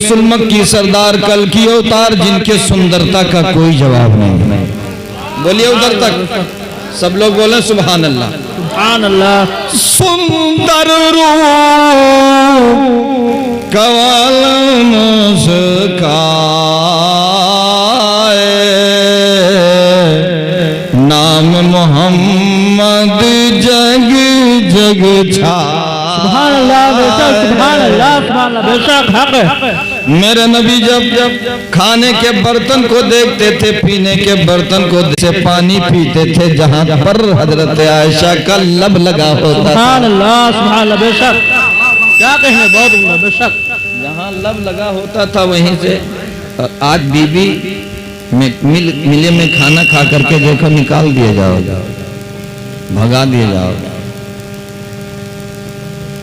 रसूल मक्की सरदार कल की अवतार जिनके सुंदरता का कोई जवाब नहीं। बोलिए उधर तक सब लोग बोले सुभान अल्लाह। सुभान अल्लाह। सुंदर रूप कवाल मुस्काए नाम मोहम्मद जग जग छा। सुभान अल्लाह बेशक, सुभान अल्लाह, सुभान अल्लाह बेशक हक है। मेरे नबी जब खाने के बर्तन को देखते थे, पीने के बर्तन को से पानी पीते थे जहाँ पर हजरत आयशा का लब लगा होता। सुभान अल्लाह, सुभान अल्लाह बेशक, क्या कहने, बहुत उम्दा बेशक। जहाँ लब लगा होता था वहीं से आज बीबी मिले में खाना खा करके देखो निकाल दिए जाओ, भगा दिए जाओ।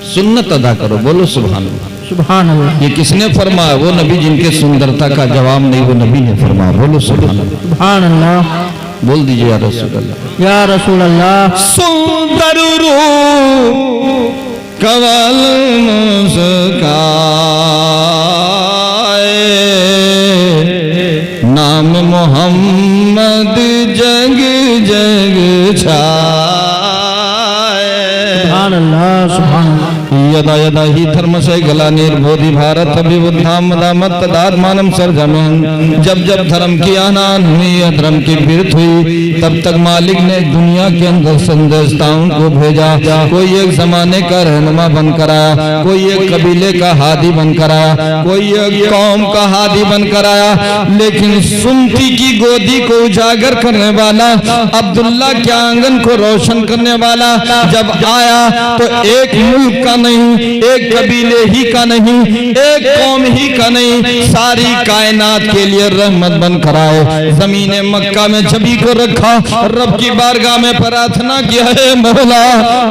सुन्नत अदा करो, बोलो सुभान अल्लाह। सुभान अल्लाह। ये किसने फरमाया? वो नबी जिनके सुंदरता का जवाब नहीं, वो नबी ने फरमाया। बोलो सुभान अल्लाह। सुभान अल्लाह। बोल दीजिए या रसूल अल्लाह, या रसूल अल्लाह। सुंदर रूप कवल मुस्काए नाम मोहम्मद जग जग छाए। सुभान अल्लाह, सुभान अल्लाह। यदा यदा ही धर्म से गला निर्बोधि भारत अभिबुद्धाम दामत तदात्मानम सर्जमन। जब जब धर्म की आनान हुई, अधर्म की बिरथ हुई, तब तक मालिक ने दुनिया के अंदर संदेशताओं को भेजा। कोई एक जमाने का रहनुमा बनकर आया, कोई एक कबीले का हादी बनकर आया, कोई एक कौम का हादी बनकर आया। लेकिन सुन्नती की गोदी को उजागर करने वाला, अब्दुल्ला के आंगन को रोशन करने वाला जब आया तो एक मुल्क का नहीं, एक कबीले ही का नहीं, एक कौम ही का नहीं, सारी कायनात के लिए रहमत बनकर आए। जमीने मक्का में जबी को रखा, रब की बारगाह में प्रार्थना किया है, मौला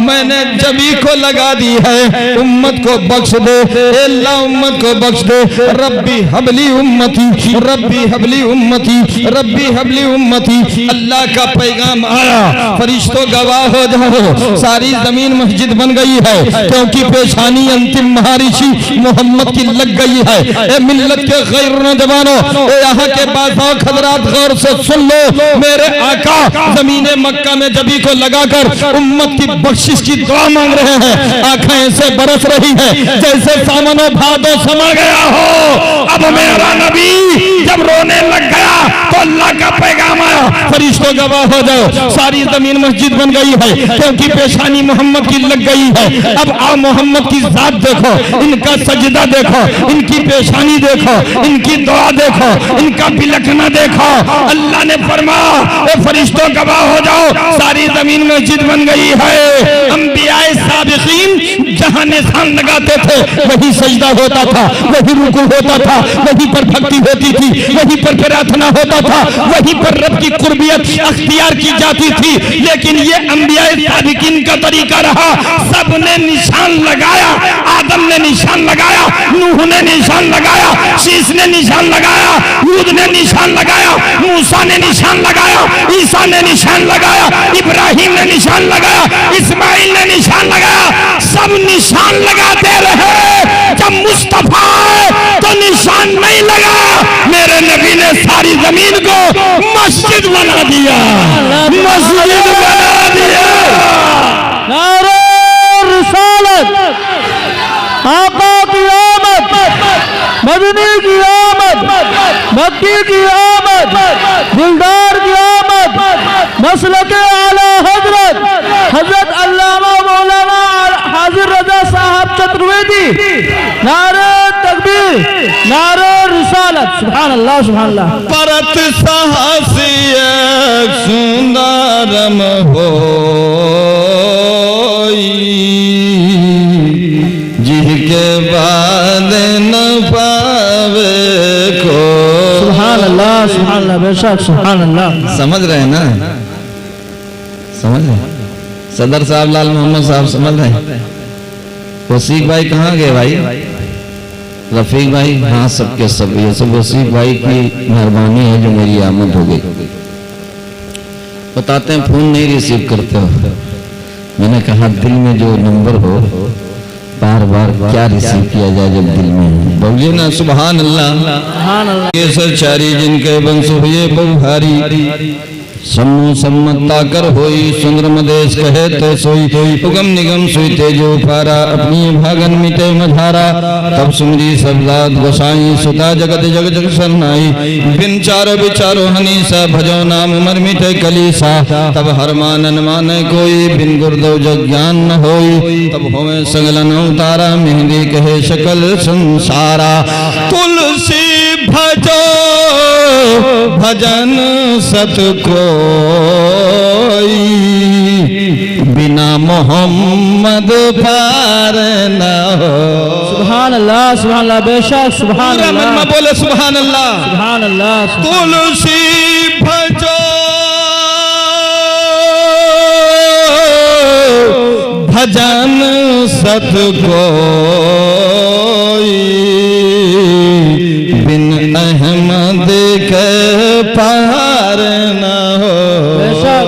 मैंने जबी को लगा दी है, उम्मत को बख्श दे, अल्लाह उम्मत को बख्श दे। रब्बी हबली उम्मती, रब्बी हबली उम्मती, रब्बी हबली उम्मती। अल्लाह का पैगाम आया, फरिश्तों गवाह हो जाओ, सारी जमीन मस्जिद बन गई है, क्योंकि पेशानी अंतिम महर्षि मोहम्मद की लग गई है। ए मिल्लत के गैर नौजवानों, यहाँ के बादशाह खदरात गौर से सुन लो, मेरे आका जमीने मक्का में जबी को लगाकर उम्मत की बख्शिश की दुआ मांग रहे हैं। आंखें ऐसे बरस रही है जैसे सामनो भादो समा गया हो। अब मेरा नबी जब रोने लग गया तो अल्लाह का पैगाम आया, फरिश्तों गवाह हो जाओ, सारी जमीन मस्जिद बन गई है, क्योंकि पेशानी मोहम्मद की लग गई है। अब आओ मोहम्मद की जात देखो, इनका सजदा देखो, इनकी पेशानी देखो, इनकी दुआ देखो, इनका बिलखना देखो। अल्लाह ने फरमाया फरिश्तों गवाह हो जाओ, सारी जमीन मस्जिद बन गई है। अंबियाए साबिकीन जहां निशान लगाते थे वही सजदा होता था, वही रुकू होता था, वहीं पर भक्ति होती थी, वहीं पर प्रार्थना होता था, वहीं पर रब की कुर्बियत अख्तियार की जाती थी। लेकिन ये अंबियाए साबिकीन का तरीका रहा, सबने निशान लगाया। आदम ने निशान लगाया, नूह ने निशान लगाया, शीश ने निशान लगाया, हूद ने निशान लगाया, मूसा ने निशान लगाया, ईसा ने निशान लगाया, इब्राहिम ने निशान लगाया, इस्माइल ने निशान लगाया। सब निशान लगाते रहे, जब मुस्तफा तो निशान नहीं लगा। मेरे नबी ने सारी जमीन को मस्जिद बना दिया, मस्जिद बना दिया। नारे रिसालत, आका की आमद, मदनी की आमद, मक्की की आमद, दिलदार की आमद, मसलक आला हजरत हजरत अल्लामा मौलाना हाजिर रजा साहब चतुर्वेदी। नारे तकबीर, नारे रिसालत। सुभान अल्लाह, सुभान अल्लाह। परत साहसी सुंदरम हो जिसके बाद न पावे को। सुभान अल्लाह, सुभान अल्लाह बेशक, सुभान अल्लाह। समझ रहे हैं ना? समझ रहे? सदर साहब लाल मोहम्मद साहब समझ रहे हैं? वसीक भाई कहाँ गए भाई? रफीक भाई, हाँ सबके सब। ये सब वसीक भाई की मेहरबानी है जो मेरी आमद हो गई। बताते हैं फोन नहीं रिसीव करते हो। मैंने कहा दिल में जो नंबर हो बार बार क्या रिसीव किया जाए जब दिल में बोलिए ना सुभान अल्लाह। सुभान अल्लाह। ये सचारी जिनके वंश हुए बहुहारी सम्मु सम्मता कर होई सुंदर मदेश कहे तो सोई उगम निगम सोई तेजो पारा अपनी भागन मिटे मझारा तब सुमरी सबदात गोसाई सुता जगत जग जग सरनाई बिन चारो विचारो हनीसा भजो नाम मर मिटे कलीसा तब हर मानन माने कोई बिन गुरदो जग ज्ञान न होई तब होवे सगलन उतारा मेहंदी कहे शकल संसारा तुलसी भजो भजन सत कोई बिना मोहम्मद पार न हो। सुभान अल्लाह सुभान अल्लाह बेशक सुभान अल्लाह। बोले सुभान अल्लाह। सुभान अल्लाह। तुलसी भजो भजन सत कोई बिन अहमद के पार न हो।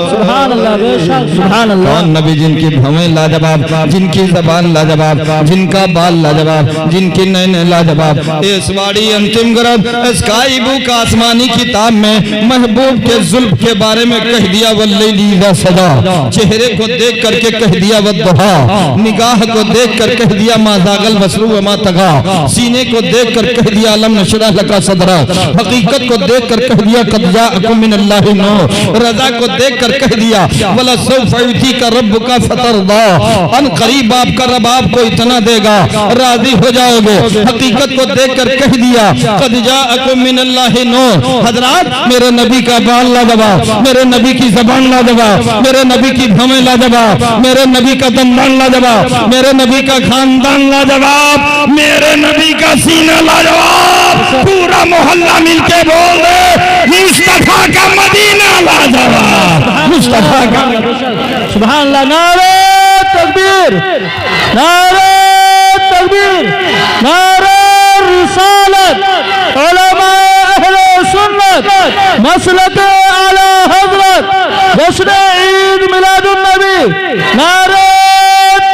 सुभान अल्लाह बेशक सुभान अल्लाह। नबी जिनकी भवें लाजवाब, जिनकी जबान लाजवाब, जिनका बाल लाजवाब, जिनकी नैन लाजवाब। इस वाड़ी अंतिम गरब स्काई बुक आसमानी किताब में महबूब के जुल्फ के बारे में कह दिया वल्लैली इज़ा सजा। चेहरे को देख करके कह दिया वद्दुहा, निगाह को देख कर कह दिया मा ज़ागल बसरू व मा तगा, सीने को देख कर कह दिया अलम नशरह लका सदरा, हकीकत को देख कर कह दिया कद जाअकुम मिनल्लाहि नूर, रज़ा को देख कर कह दिया वला सौफ़ युतीका रब्बुका फतरदा, अन करीब आपका रब आपको इतना देगा राजी हो जाओगे। हकीकत को देख कर कह दिया कद जाअकुम मिनल्लाहि नूर। हजरात मेरे नबी का बाल लाजवाब, मेरे नबी की ज़बान लाजवाब, मेरे नबी की भवें लाजवाब, मेरे नबी का दंदान लाजवाब, मेरे नबी का खानदान लाजवाब, मेरे नबी का सीना लाजवाब। पूरा मोहल्ला मिलके बोल दे मुस्तफा का मदीना लाजवाब, मुस्तफा का। सुभान अल्लाह। नारे तकबीर, नारे तकबीर, नारे रिसालत, उलमा अहले सुन्नत, मसलक आला हज़रत, जश्न ईद मिलादुन नबी, नारे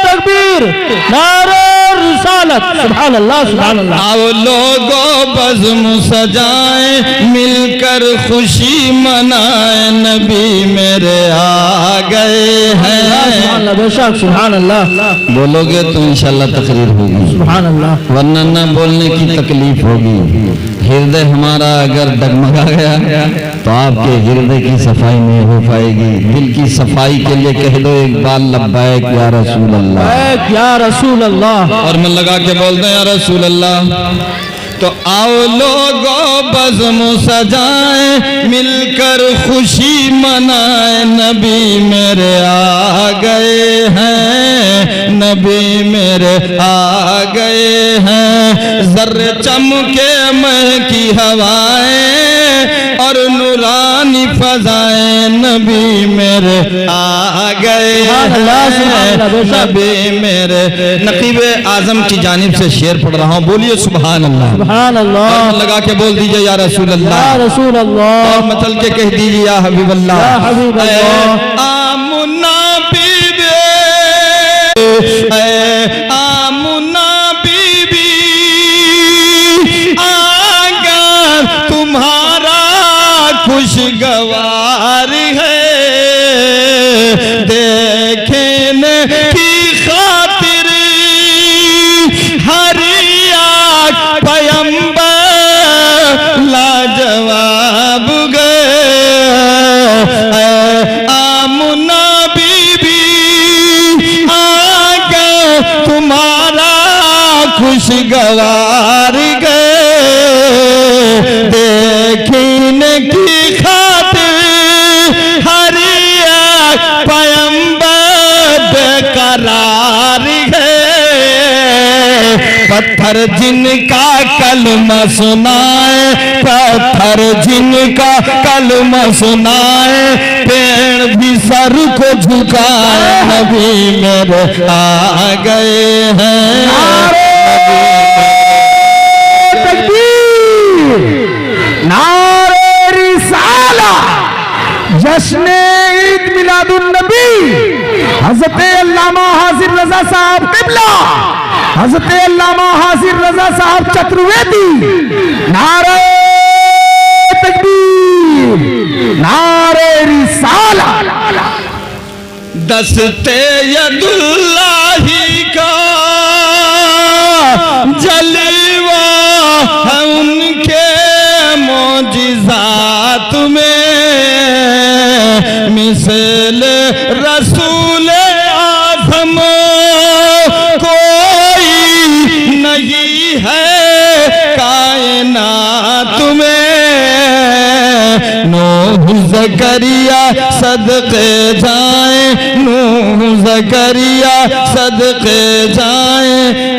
तकबीर, नारे रिसालत। सुभान अल्लाह सुभान अल्लाह। आओ लोगों बज़्म सजाएं मिलकर खुशी मनाएं नबी मेरे आ गए हैं। सुभान अल्लाह बेशक सुभान अल्लाह। बोलोगे तो इंशाल्लाह तकरीर होगी, सुभान अल्लाह। वरना न बोलने की तकलीफ होगी। हृदय हमारा अगर डगमगा गया तो आपके हृदय की सफाई नहीं हो पाएगी। दिल की सफाई के लिए कह दो एक बार लब्बैक या रसूल अल्लाह, या रसूल अल्लाह। और मन लगा के बोल दे या रसूल अल्लाह। तो आओ लोगों बज़्म सजाएं मिलकर खुशी मनाएं नबी मेरे आ गए हैं, नबी मेरे आ गए हैं। ज़र्रे चमके महकी हवाएं और नूरानी फज़ाएं नबी मेरे आ गए हैं, नबी मेरे। नक़ीब आज़म की जानिब से शेर पढ़ रहा हूँ, बोलिए सुभान अल्लाह। सुभान अल्लाह। लगा के बोल दीजिए या रसूल अल्लाह, या रसूल अल्लाह। और मतल के कह दीजिए या हबीब अल्लाह, या हबीब अल्लाह। आमुना बीबी, आमुना बीबी आगर तुम्हारा खुशगवार है, देखने की खातिर हर लाजवाब गए। आमुना बीबी आगे तुम्हारा खुशगवार गए, देखने की खातिर हर एक पैगंबर बेकरार है। पत्थर जिनका कलमा सुनाए, पत्थर जिनका कलमा सुनाए, पेड़ भी सर को झुकाए नबी मेरे आ गए हैं। तकबीर, नारे रिसाला, जश्न ईद मिलादुन नबी, हज़रत अल्लामा हाज़िर रज़ा साहब क़िबला हज़रत अल्लामा हासिर रजा साहब चतुर्वेदी। नारे तकबीर, नारे रिसाला। दस्ते यदुल्लाही का जलवा है उनके मौजिज़ात में, मिसल रसूल आज़म कोई नहीं है कायनात में। नूह ज़करिया सदके जाए, नूह ज़करिया सदके जाए,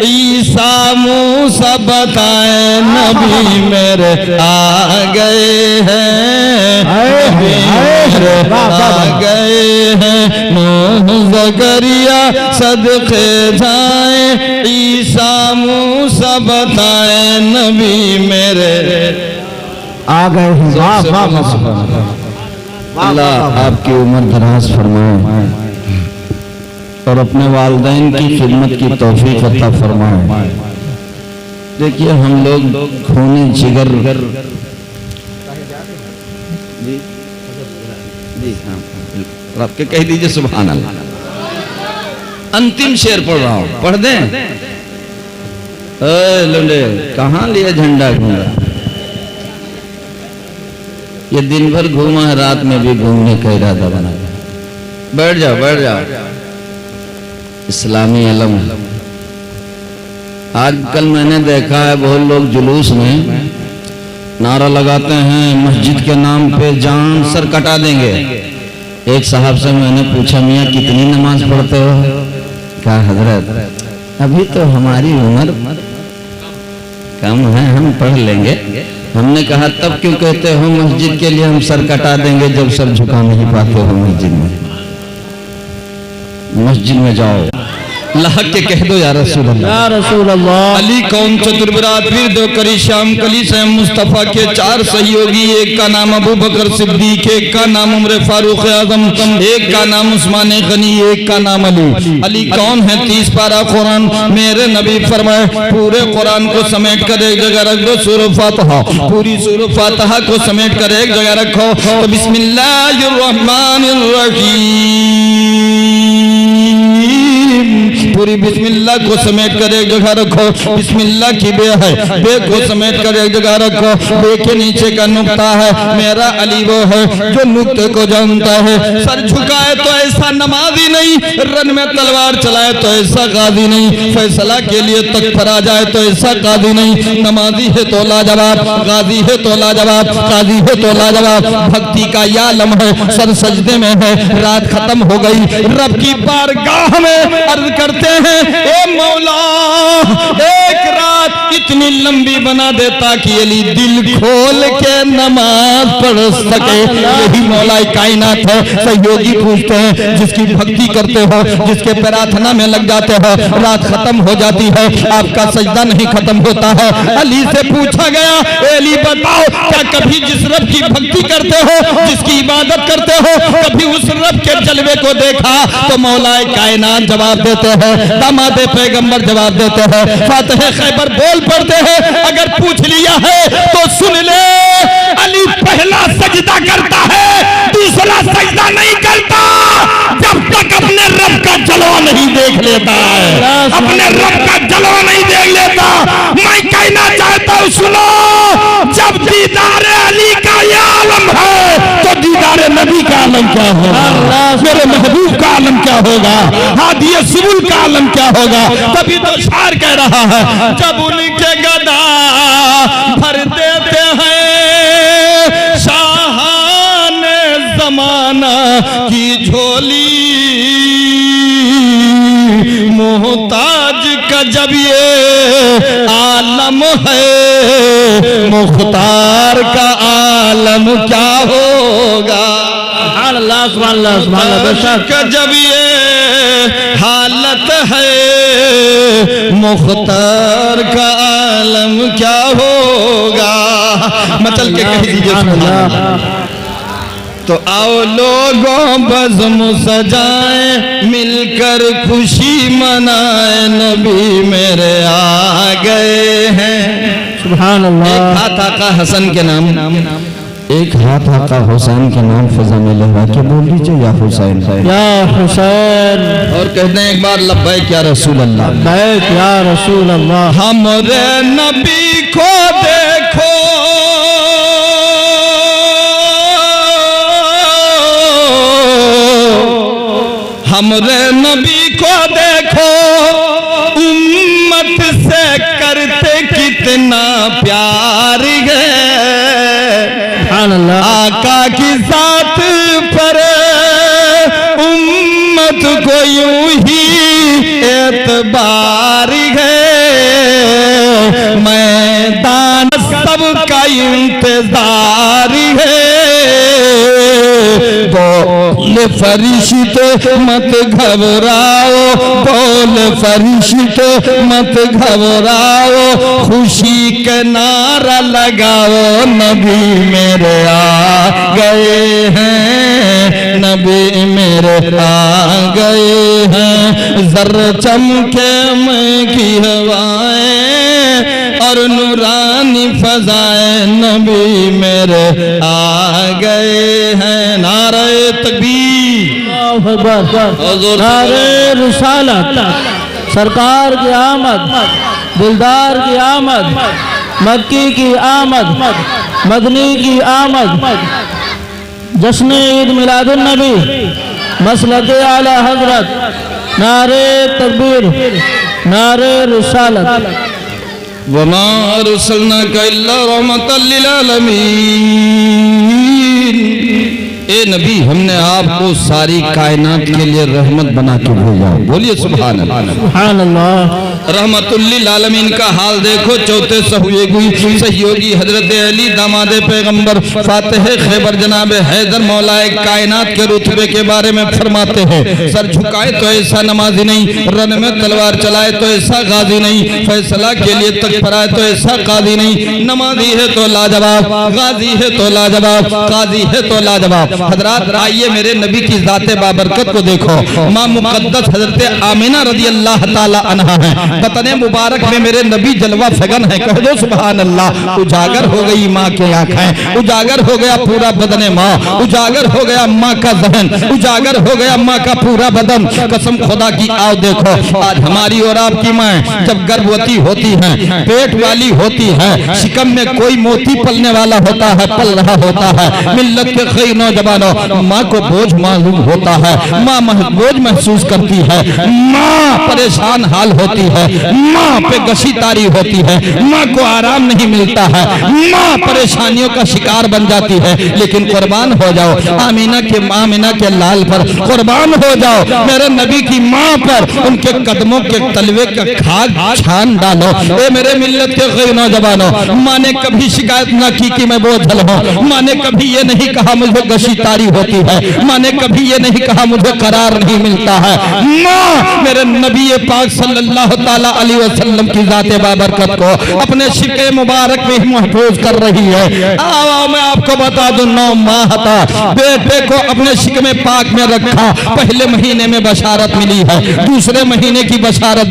ईसा मूसा बताए नबी मेरे आ गए हैं, नबी मेरे आ गए हैं। नूह ज़करिया सदके जाए, ईसा मूसा बताए नबी मेरे आ गए हैं। वाह वाह वाह। अल्लाह आपकी उम्र दराज फरमाए और अपने वालिदैन की खिदमत की तौफीक अता फरमाए। देखिए हम लोग खूनी जिगर आपके कह दीजिए सुभान अल्लाह। अंतिम शेर पढ़ रहा हूं, पढ़ दें? लुंडे कहाँ लिया झंडा घूमा? ये दिन भर घूमा है, रात में भी घूमने का इरादा बना। बैठ जाओ बैठ जाओ। इस्लामी अलम आजकल मैंने देखा है बहुत लोग जुलूस में नारा लगाते हैं मस्जिद के नाम पे जान सर कटा देंगे। एक साहब से मैंने पूछा मियाँ कितनी नमाज पढ़ते हो? कहा हजरत अभी तो हमारी उम्र कम है, हम पढ़ लेंगे। हमने कहा तब क्यों कहते हो मस्जिद के लिए हम सर कटा देंगे जब सर झुका नहीं पाते हो मस्जिद में? मस्जिद में जाओ, लाहक के कह दो या रसूल अल्लाह, या रसूल अल्लाह। अली कौन चतुर्बरात फिर दो करी शाम कली से मुस्तफ़ा के चार सहयोगी, एक का नाम अबू बकर सिद्दीक, एक का नाम उमर फारूक आजम, एक का नाम उस्मान गनी, एक का नाम अली। अली कौन है? 30 पारा कुरान मेरे नबी फरमाए पूरे कुरान को समेट कर एक जगह रख दो, सूरह फातिहा, पूरी सूरह फातिहा को समेट कर एक जगह रखो तो बिस्मिल्लाहिर्रहमानिर्रहीम, पूरी बिस्मिल्लाह को समेट कर एक जगह रखो। बिस्मिल्लाह की बे है, बे को समेट कर एक जगह रखो। बे के नीचे का नुक्ता है, मेरा अली वो है जो नुक्ते को जानता है। सर झुकाए तो ऐसा नमाजी नहीं, रन में तलवार चलाए तो ऐसा गाजी नहीं, फैसला के लिए तक पर आ जाए तो ऐसा काजी नहीं। नमाजी है तो लाजवाब, गाजी है तो लाजवाब, काजी है तो लाजवाब। भक्ति का या आलम है, सर सजदे में है। रात खत्म हो गई, रब की बारगाह में अर्ज करते हैं ए मौला एक रात इतनी लंबी बना दे ताकि अली दिल खोल के नमाज पढ़ सके। यही मौला कायनात है। सहयोगी पूछते हैं जिसकी भक्ति करते हो, जिसके प्रार्थना में लग जाते हो, रात खत्म हो जाती है, आपका सजदा नहीं खत्म होता है। अली से पूछा गया अली बताओ क्या कभी जिस रब की भक्ति करते हो, जिसकी इबादत करते हो, कभी उस रब के जलवे को देखा? तो मौला कायनात जवाब देते हैं, दामादे पैगंबर जवाब देते हैं, फातिहा खैबर बोल पड़ते हैं अगर पूछ लिया है तो सुन ले। अली पहला सजदा करता है, दूसरा सजदा नहीं करता जब तक अपने रब का जलवा नहीं देख लेता है, अपने रब का जलवा नहीं देख लेता। मैं कहना चाहता हूँ सुनो, जब दीदार अली का ये आलम है तो दीदार नबी का आलम क्या होगा, मेरे महबूब का आलम क्या होगा, हादिए सुबुल का आलम क्या होगा? तभी तो शार कह रहा है जब उनके गदा भर देते हैं शाहाने जमाना की झोली, मोहताज का जब ये आलम है मुख्तार का आलम क्या होगा? अल्लाह सुभान अल्लाह सुभान अल्लाह। बेशक जब ये हालत है मुख्तार का आलम क्या होगा? मचल के कह दीजिए सुभान अल्लाह। तो आओ लोगों बज़्म सजाएं, मिलकर खुशी मनाएं, नबी मेरे आ गए हैं। सुभान अल्लाह। एक हाथ आका हसन के नाम, एक हाथ आका हुसैन के नाम फिजा में लगा के बोल दीजिए या हुसैन या हुसैन। और कहते हैं एक बार लब्बैक या रसूल अल्लाह, लब्बैक या रसूल अल्लाह। हमरे नबी को देखो, हमरे नबी को देखो, उम्मत से करते कितना प्यार है। आका की साथ पर उम्मत को यूं ही एतबार है। मैदान सबका इंतजार है। बोल फरिश्ते मत घबराओ, बोल फरिश्ते मत घबराओ, खुशी का नारा लगाओ, नबी मेरे आ गए हैं, नबी मेरे आ गए हैं। जर्र चमके मैं की हवाएं और नूरानी फजाएं, नबी मेरे आ गए हैं। नारे तकबीर, नारे रिसालत, सरकार की आमद, दिलदार की आमद, मक्की की आमद, मदनी की आमद, जश्न ईद मिलादुन नबी, मसलक आला हजरत, नारे तकबीर, नारे रिसालत। वमा अरसलनाका इल्ला रहमतल लिल आलमीन। ए नबी, हमने आपको सारी कायनात के लिए रहमत बना के भेजा। बोलिए सुभान अल्लाह, सुभान अल्लाह। रहमतुल लिल आलमीन का हाल देखो। चौथे सहयोगी हजरत अली दामादे पैगंबर फातिह खैबर जनाब हैदर मौलाए कायनात के रुतबे के बारे में फरमाते हैं, सर झुकाए तो ऐसा नमाजी नहीं, रन में तलवार चलाए तो ऐसा गाजी नहीं, फैसला के लिए तक फराए तो ऐसा काजी नहीं। नमाजी है तो लाजवाब, गाजी है तो लाजवाब, काजी है तो लाजवाब। हजरात आइए मेरे नबी की जाते बाबरकत को देखो। मां मुकद्दस हजरत आमिना रजी अल्लाह ताला अन्हा है। बतने मुबारक में मेरे नबी जलवा फगन है। कह दो सुभान अल्लाह। उजागर हो गई माँ की आंखें, उजागर हो गया पूरा बदन माँ, उजागर हो गया माँ का जहन, उजागर हो गया माँ का पूरा बदन। कसम खुदा की आओ देखो, आज हमारी और आपकी माँ जब गर्भवती होती है, पेट वाली होती है, शिकम में कोई मोती पलने वाला होता है, पल रहा होता है। मिल्लत के कई नौजवानों, माँ को बोझ मालूम होता है, माँ बोझ महसूस करती है, माँ परेशान हाल होती है, माँ पे गशी तारी होती है, माँ को आराम नहीं मिलता है, माँ परेशानियों का शिकार बन जाती है। लेकिन कुर्बान हो जाओ आमीना के लाल पर, कुर्बान हो जाओ मेरे नबी की माँ पर, उनके कदमों के तलवे का खाक छान डालो। ए मेरे मिल्लत के गैर नौजवानों, माँ ने कभी शिकायत ना की कि मैं बोझल हूँ, माँ ने कभी ये नहीं कहा मुझे गशी तारी होती है, माँ ने कभी ये नहीं कहा मुझे करार नहीं मिलता है। माँ मेरे नबी पाक सल्लल्लाहु ताला अलैहि वसल्लम की जाते बाबरकत को अपने शिके मुबारक में महफूज कर रही है। आओ मैं आपको बता दूं, 9 माह था बेटे को अपने शिक में पाक में रखा। पहले महीने में बशारत मिली है, दूसरे महीने की बशारत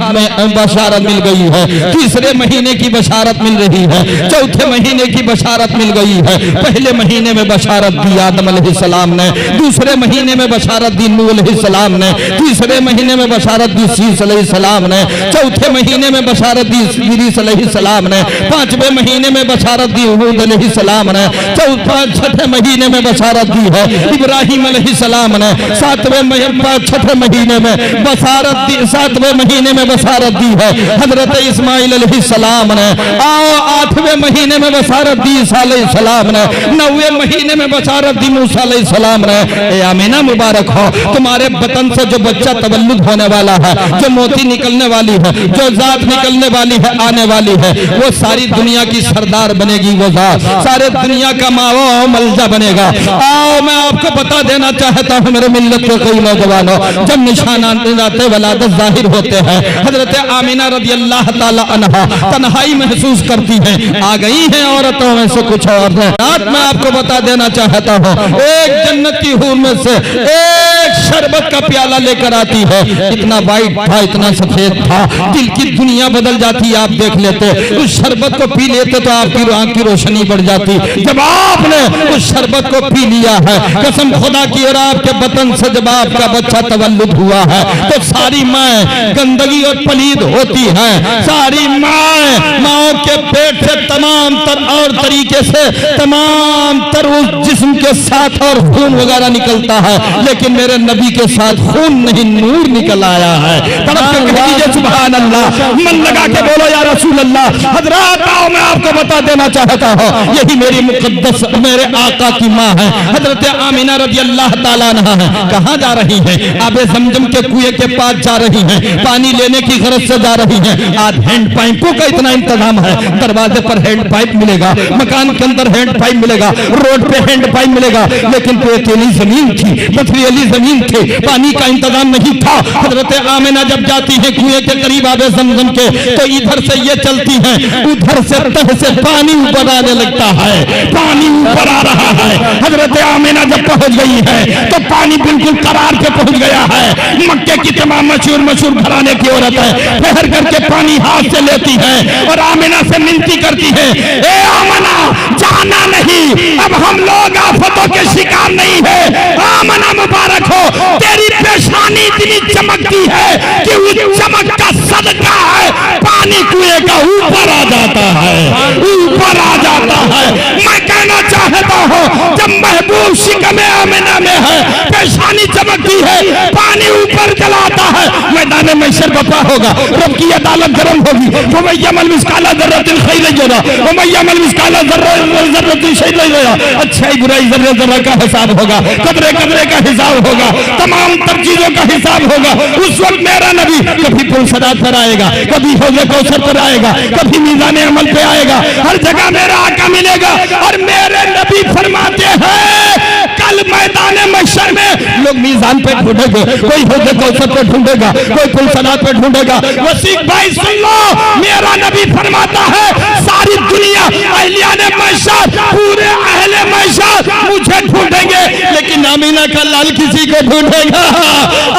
मिल गई है, तीसरे महीने की बशारत मिल रही है, चौथे महीने की बशारत मिल गई है। पहले महीने में बशारत दी आदम अलैहिस्सलाम ने, दूसरे महीने में बशारत दी नूह अलैहिस्सलाम ने, तीसरे महीने में बशारत दी सीस अलैहिस्सलाम ने, चौथे महीने में बशारत दी इदरीस अलैहिस्सलाम ने, पांचवें महीने में बशारत दी हूद अलैहिस्सलाम ने, छठे महीने में बशारत दी है इब्राहिम अलैहिस्सलाम ने, छठे महीने में बशारत दी, 7वें महीने में बशारत दी है हजरत इस्माइल अलैहिस्सलाम ने। आओ 8वें महीने में बशारत दी ईसा अलैहिस्सलाम ने, 9वें महीने में बशारत दी मूसा अलैहिस्सलाम ने। ए आमीना मुबारक हो, तुम्हारे बतन से जो बच्चा तवल्लुद होने वाला है, जो मोती निकलने वाली है, जो जात निकलने वाली है, आने वाली है, वो सारी दुनिया की सरदार बनेगी। वो जात सारे दुनिया का मावा मलजा बनेगा। आओ मैं आपको बता देना चाहता हूँ मेरे मिल्लत के कई नौजवानों, जब निशानात वलादत जाहिर होते हैं, हजरत आमिना रज़ी अल्लाह ताला अन्हा तन्हाई महसूस करती हैं। आ गई हैं औरतों में से कुछ और रात मैं आपको बता देना चाहता हूँ, एक जन्नती हूर में से एक शरबत का प्याला लेकर आती है। इतना वाइट था, इतना सफेद था, दिल की दुनिया बदल जाती। आप देख लेते, उस शरबत को पी लेते तो आपकी आंख की रोशनी बढ़ जाती। जब आपने उस शरबत को पी लिया है, कसम खुदा की, और आपके बतन से जब आपका बच्चा तवल्लुद हुआ है, तो सारी माँ गंदगी और पलीद होती है। सारी माँ के पेट से तमाम तर और तरीके से तमाम तर उस जिस्म के साथ और खून वगैरह निकलता है, लेकिन मेरे नबी के साथ खून नहीं, नूर निकल आया है। तड़प के कह दीजिए सुभान अल्लाह, मन लगा के बोलो या रसूल अल्लाह। हजरात आओ मैं आपको बता देना चाहता हूँ, यही मेरी मुकद्दस मेरे आका की माँ है, हजरत आमिना रज़ी अल्लाह ताला अन्हा है। कहाँ जा रही हैं? आबे ज़मज़म के कुएं के पास जा रही हैं, पानी लेने की गरज से जा रही हैं। आज हैंड पाइपों का इतना इंतजाम है, दरवाजे पर हैंड पाइप मिलेगा, मकान के अंदर हैंड पाइप मिलेगा, रोड पे हैंड पाइप मिलेगा, लेकिन रेतीली जमीन थी, पथरीली जमीन थी, पानी का इंतजाम नहीं था। हजरत आमिना जब जाती है कुएं के करीब आबे ज़मज़म के, तो इधर से ये चलती हैं, उधर से तह से पानी ऊपर आने लगता है, पानी ऊपर आ रहा है। हजरत आमिना जब पहुंच गई है तो पानी बिल्कुल करार पे पहुंच गया है। मक्के की तमाम मशहूर घराने की औरत है, ठहर करके पानी हाथ से लेती है और आमिना से मिनती करती है, ए आमिना जाना नहीं, अब हम लोग आफतों के शिकार नहीं है। आमिना मुबारक हो, तेरी पेशानी इतनी चमकती है कि उस चमक का सदका है पानी कुएं का ऊपर आ जाता है, ऊपर आ जाता है। मैं कहना चाहता हूँ, जब महबूब शिकमे आमिना में है, पेशानी चमकती है, पानी ऊपर चलाता है, मैदान महशर बपा होगा, रब की अदालत गर्म होगी। तो मैं यमल मिसकाला ज़र्रतिन खैर जरा, तो मैं यमल मिसकाला ज़र्रतिन शर जरा, अच्छाई बुराई ज़र्रे ज़र्रा का हिसाब होगा, कदरे कदरे का हिसाब होगा, तमाम तर चीजों का हिसाब होगा। उस वक्त मेरा नबी कभी पुलसरात पर आएगा, कभी हौज़े कौसर पर आएगा, कभी मीज़ान अमल पे आएगा, हर जगह मेरा आका मिलेगा। और मेरे नबी फरमाते हैं, कल मैदान महशर में लोग मीज़ान पे ढूंढेंगे, कोई हौज़े कौसर पे ढूंढेगा, कोई पुलसरात पे ढूंढेगा। वसीक भाई सुन लो, मेरा नबी फरमाता है, सारी दुनिया अहलियाने महशर, पूरे अहले महशर मुझे ढूंढेंगे, लेकिन आमिना का लाल किसी को ढूंढेगा।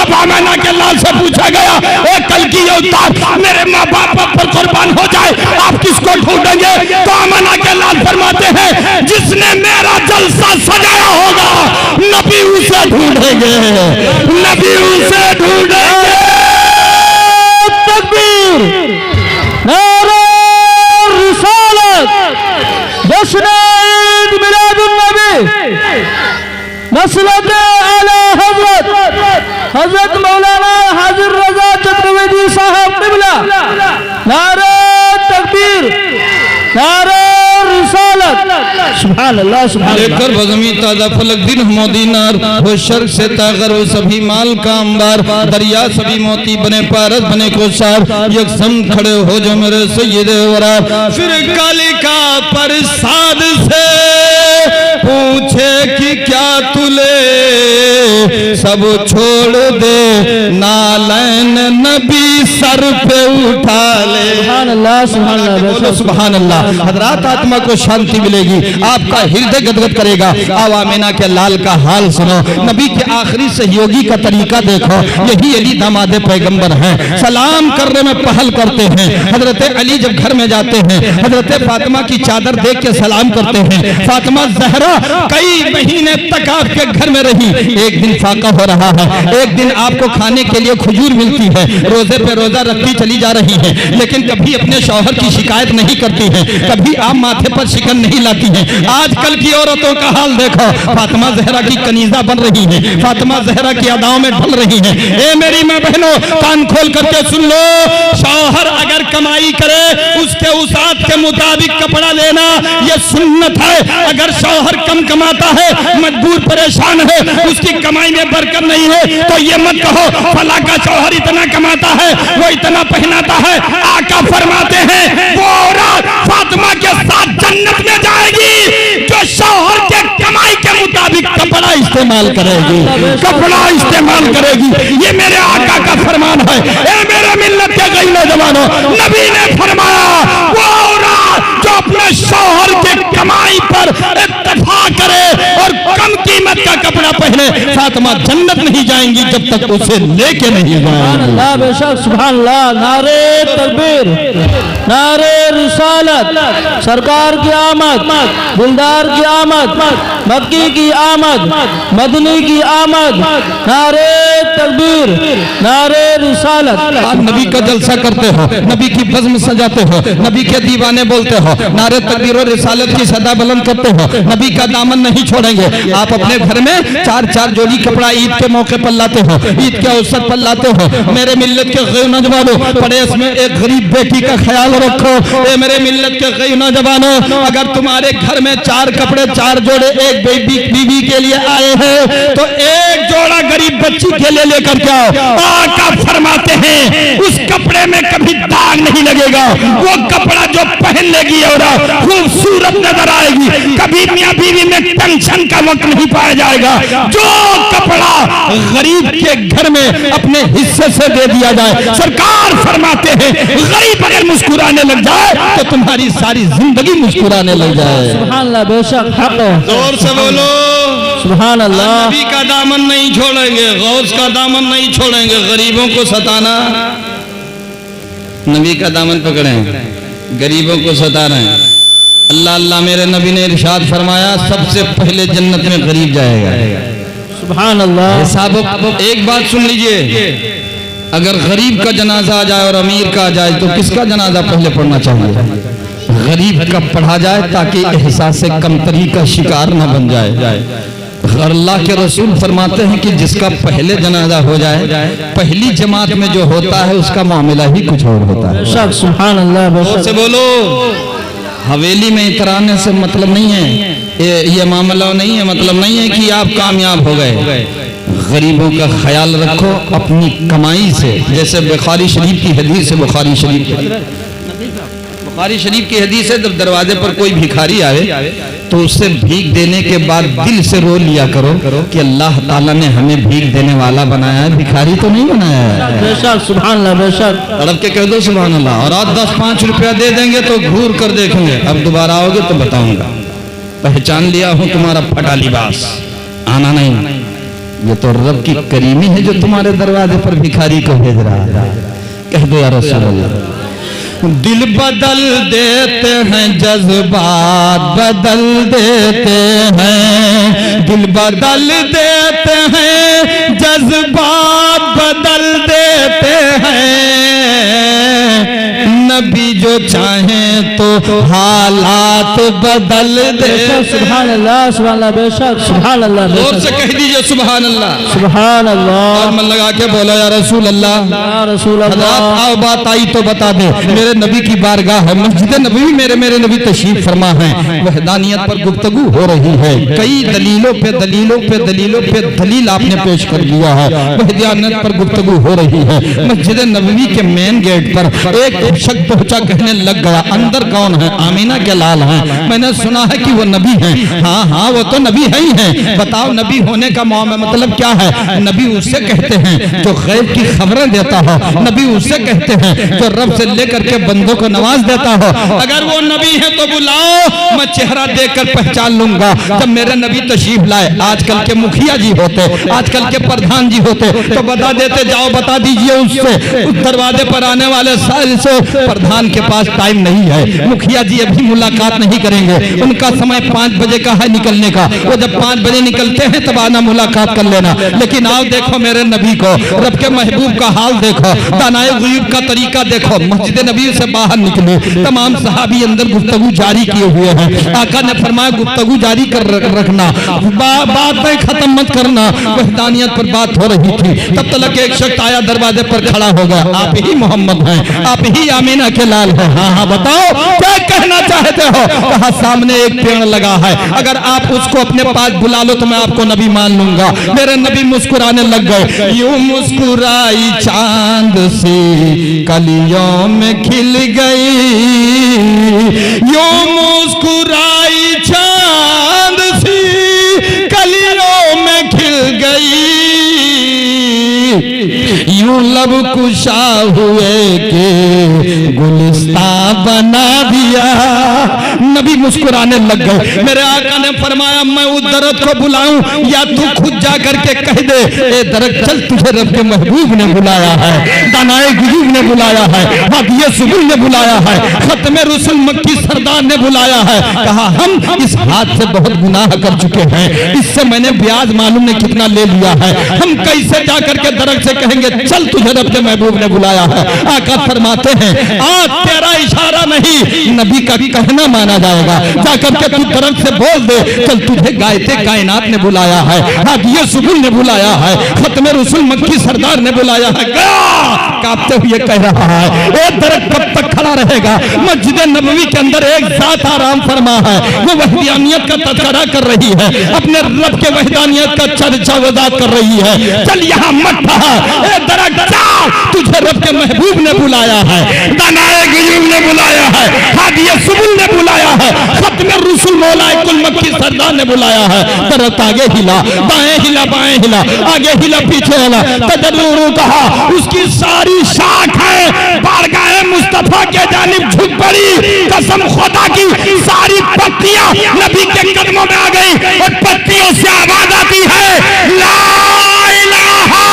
अब आमिना के लाल से पूछा गया, ए कल की अवतार मेरे माँ बाप पर कुर्बान हो जाए, आप किसको ढूंढेंगे? तो आमिना के लाल फरमाते हैं, जिसने मेरा जलसा सजाया होगा, नबी उसे ढूंढेंगे, नबी उसे ढूंढेंगे। तकबीर, नारे रिसालत, जश्न ईद मिलादुन नबी, नस्लत आला हजरत मौलाना हाजिर रजा चतुर्वेदी साहब क़िबला। नारे तकबीर, नारे रिसालत, सुभान अल्लाह, सुभान अल्लाह। लेकर बज़मी ताज़ा फलक दिन मोदीनार हो, शर्क से तागर हो, सभी माल का अंबार, दरिया सभी मोती बने, पारस बने कोसार, यकसम खड़े हो जो मेरे सैयदे वरा। फिर कालिका प्रसाद से पूछे कि क्या तुले, सब छोड़ दे, नालैन नबी सर पे उठा ले। सुभान अल्लाह, सुभान अल्लाह, सुभान अल्लाह। हजरात आत्मा को शांति मिलेगी, आपका हृदय गदगद करेगा। अब आमिना के लाल का हाल सुनो, नबी के आखिरी सहयोगी का तरीका देखो। यही अली दामाद पैगंबर हैं, सलाम करने में पहल करते हैं। हजरत अली जब घर में जाते हैं, हजरत फातिमा की चादर देख के सलाम करते हैं। फातिमा ज़हरा कई महीने तक आपके घर में रही, एक दिन फाका हो रहा है, एक दिन आपको खाने के लिए खजूर मिलती है, रोजे पे रोजा रखती चली जा रही है, लेकिन कभी अपने शौहर की शिकायत नहीं करती है, कभी आप माथे पर शिकन नहीं लाती हैं। आजकल की औरतों का हाल देखो, फातिमा ज़हरा की कनीजा बन रही है, फातिमा ज़हरा की अदाओं में ढल रही है। ए मेरी माँ बहनों, कान खोल करके सुन लो, शौहर अगर कमाई करे उसके उसात के मुताबिक कपड़ा लेना यह सुन्नत है। अगर शौहर कम कमाता है, मजबूर परेशान है, उसकी कमाई में बरकत नहीं है, तो ये मत कहो फला का शौहर इतना कमा पहनाता है वो इतना पहनाता है, आका फरमाते हैं वो औरत फातिमा के साथ जन्नत में जाएगी जो शौहर के कमाई के मुताबिक कपड़ा इस्तेमाल करेगी, कपड़ा इस्तेमाल करेगी। ये मेरे आका का फरमान है। ए मेरे मिल्लत के गई नौजवानों, नबी ने फरमाया वो औरत जो अपने शौहर के कमाई पर इत्तेफाक करे और कम कीमत का कपड़ा पहने, फातिमा जन्नत नहीं जाएंगी जब तक उसे लेके नहीं जाएंगी। अल्लाह बेशक सुभान अल्लाह। नारे तकबीर, नारे रिसालत, सरकार की आमद, दिलदार की आमद, मक्की की आमद, मदनी की आमद, नारे तकबीर, नारे रिसालत। आप नबी का जलसा करते हो, नबी की बज़्म सजाते हो, नबी के दीवाने बोलते हो, नारे तकबीर और रिसालत की सदा बुलंद करते हो, नबी का दामन नहीं छोड़ेंगे। आप अपने घर में चार चार जोड़ी कपड़ा ईद के मौके पर लाते हो, ईद के अवसर पर लाते हो। मेरे मिल्लत के गरीब नौजवानों, पड़ोस में एक गरीब बेटी का ख्याल रखो। ए मेरे मिल्लत के गरीब नौजवानों, अगर तुम्हारे घर में चार कपड़े चार जोड़े एक बीवी के लिए आए हैं तो एक जोड़ा गरीब बच्ची के लिए लेकर के आओ। आका फरमाते हैं उस कपड़े में कभी दाग नहीं लगेगा, वो कपड़ा जो पहन लेगी औरत खूबसूरत नजर आएगी, कभी मियां बीवी में टेंशन का वक्त नहीं पाया जाएगा। जो कपड़ा गरीब के घर में अपने हिस्से से दे दिया जाए, सरकार फरमाते हैं गरीब अगर मुस्कुराने लग जाए तो तुम्हारी सारी जिंदगी मुस्कुराने लग जाए। सुभान अल्लाह बेशक हक है। जोर से बोलो सुभान अल्लाह। नबी का दामन नहीं छोड़ेंगे, गौस का दामन नहीं छोड़ेंगे। गरीबों को सताना, नबी का दामन पकड़े, गरीबों को सता रहे हैं। अल्लाह अल्लाह मेरे नबी ने इरशाद फरमाया सबसे पहले जन्नत में गरीब जाएगा। सुभान अल्लाह। साहब एक बात सुन लीजिए, अगर गरीब का जनाजा आ जाए और अमीर का आ जाए तो किसका जनाजा पहले पढ़ना चाहिए? गरीब का पढ़ा जाए ताकि एहसास से कमतरी का शिकार न बन जाए। अल्लाह के रसूल फरमाते हैं कि जिसका पहले जनाजा हो जाए, पहली जमात में जो होता है उसका मामला ही कुछ और होता है। बेशक सुभान अल्लाह बेशक। से बोलो हवेली में इतराने से मतलब नहीं है, ये मामला नहीं है, मतलब नहीं है कि आप कामयाब हो गए। गरीबों का ख्याल रखो अपनी कमाई से। जैसे बुखारी शरीफ की हदीस है, बुखारी शरीफ की हदीस है, जब दरवाजे पर कोई भिखारी आवे तो उससे भीख देने के बाद दिल से रो लिया करो कि अल्लाह ताला ने हमें भीख देने वाला बनाया है, भिखारी तो नहीं बनाया है। बेशक सुभान अल्लाह बेशक। तड़प के कह दो सुभान अल्लाह। और आज 10-5 रुपया दे देंगे तो घूर कर देखेंगे, अब दोबारा आओगे तो बताऊंगा पहचान लिया हूं तुम्हारा फटा लिबास, आना नहीं। ये तो रब की करीमी है जो तुम्हारे दरवाजे पर भिखारी को भेज रहा है। कह दो या रसूल अल्लाह। दिल बदल देते हैं, जज्बात बदल देते हैं, दिल बदल देते हैं, जज्बात बदल देते हैं। नबी जो चाहें तो हालात बदल देते। सुभान अल्लाह सुभान अल्लाह बेशक सुभान अल्लाह। जोर से कह दीजिए सुभान अल्लाह सुभान अल्लाह। और मन लगा के बोलो या रसूल अल्लाह। या रसूल अल्लाह। आओ बात आई तो बता दे। मेरे नबी की बारगाह है, मस्जिद नबी, मेरे नबी तशरीफ फरमा है, वहदानियत पर गुफ्तगू हो रही है। कई दलीलों पे दलील आपने पेश कर दिया है, वहदानियत पर गुफ्तगू हो रही है। मस्जिद नबवी के मेन गेट पर एक शख्स पहुंचा, कहने लग गया अंदर कौन है? आमीना के लाल हैं, मैंने सुना है कि वो नबी हैं। हाँ वो तो नबी है ही हैं। बताओ नबी होने का मतलब क्या है? नबी उससे कहते हैं जो गैब की खबरें देता हो, नबी उससे कहते हैं जो रब से लेकर के बंदों को नवाज देता हो। अगर वो नबी है तो बुलाओ, मैं चेहरा देखकर पहचान लूंगा। जब मेरे नबी तशरीफ लाए, आजकल के मुखिया जी होते, आजकल के प्रधान जी होते तो बता देते, जाओ बता दीजिए उससे, उस दरवाजे पर आने वाले साल से प्रधान के पास टाइम नहीं है, मुखिया जी अभी मुलाकात नहीं करेंगे, उनका समय 5 बजे का है निकलने का। वो जब 5 बजे निकलते हैं तब आना, मुलाकात कर लेना। लेकिन आओ देखो मेरे नबी को, रब के महबूब का हाल देखो, दानाए गुयूब का तरीका देखो। मस्जिद नबी से बाहर निकले, तमाम सहाबी अंदर गुफ्तगू जारी किए हुए हैं। आका ने फरमाया गुफ्तगू जारी कर रखना, बात में खत्म मत करना। वहदानियत पर बात हो रही थी, तब तक एक शख्स आया, दरवाजे पर खड़ा हो गया। आप ही मोहम्मद हैं, आप ही आमीना के लाल हैं। हाँ बताओ क्या कहना चाहते हो? कहा सामने एक पेड़ लगा है, अगर आप उसको अपने पास बुला लो तो मैं आपको नबी मान लूंगा। मेरे नबी मुस्कुराने लग गए। यूं मुस्कुराई चांद सी कलियों में खिल गई, यूं मुस्कुराई चांद सी कलियों में खिल गई, यूं लब कुशा हुए के गुलिस्ता बना दिया। नबी मुस्कुराने लग गए। मेरे आका ने फरमाया मैं उस दरद को बुलाऊं या तू खुद जा करके कह दे, ए दरद चल तुझे रब के महबूब ने बुलाया है, दानाए गुजूब ने बुलाया है, वादिये सुबुल ने बुलाया है, खत्मे रसूल मक्की सरदार ने बुलाया है। कहा हम इस हाथ से बहुत गुनाह कर चुके हैं, इससे मैंने ब्याज मालूम ने कितना ले लिया है, हम कैसे जा करके दरद से कहेंगे चल तुझे रब के महबूब ने बुलाया है। आका फरमाते हैं आज तेरा इशारा नहीं नबी का कहना माना जाएगा, जाकर के तू दरद से बोल दे चल तुझे गायते कायनात ने बुलाया है, हादिये सुबुल ने बुलाया है, खत्मे रसूल मक्की सरदार ने बुलाया है। कांपते हुए कह रहा है ए दरद कब तक खड़ा रहेगा? मस्जिद नबवी के अंदर एक जात आराम फरमा है, वो वहदानियत का तज़किरा कर रही है, अपने रब के वहदानियत का चर्चा वजात कर रही है। चल यहाँ मत रहा ए दरद चल तुझे रब के महबूब ने बुलाया है, दानाए गुजूब ने बुलाया है, हादिये सुबुल ने बुलाया है, खत्मे रसूल मौलाए कुल मक्की सरदार ने बुलाया है। दरद आगे हिला, दाएं हिला, बाएं हिला, आगे हिला, पीछे हिला। तदर्रुर कहा उसकी सारी शाखें बारगाह मुस्तफा के जानिब झुक पड़ी। कसम खुदा की सारी पत्तियां नबी के कदमों में आ गई और पत्तियों से आवाज आती है ला इलाहा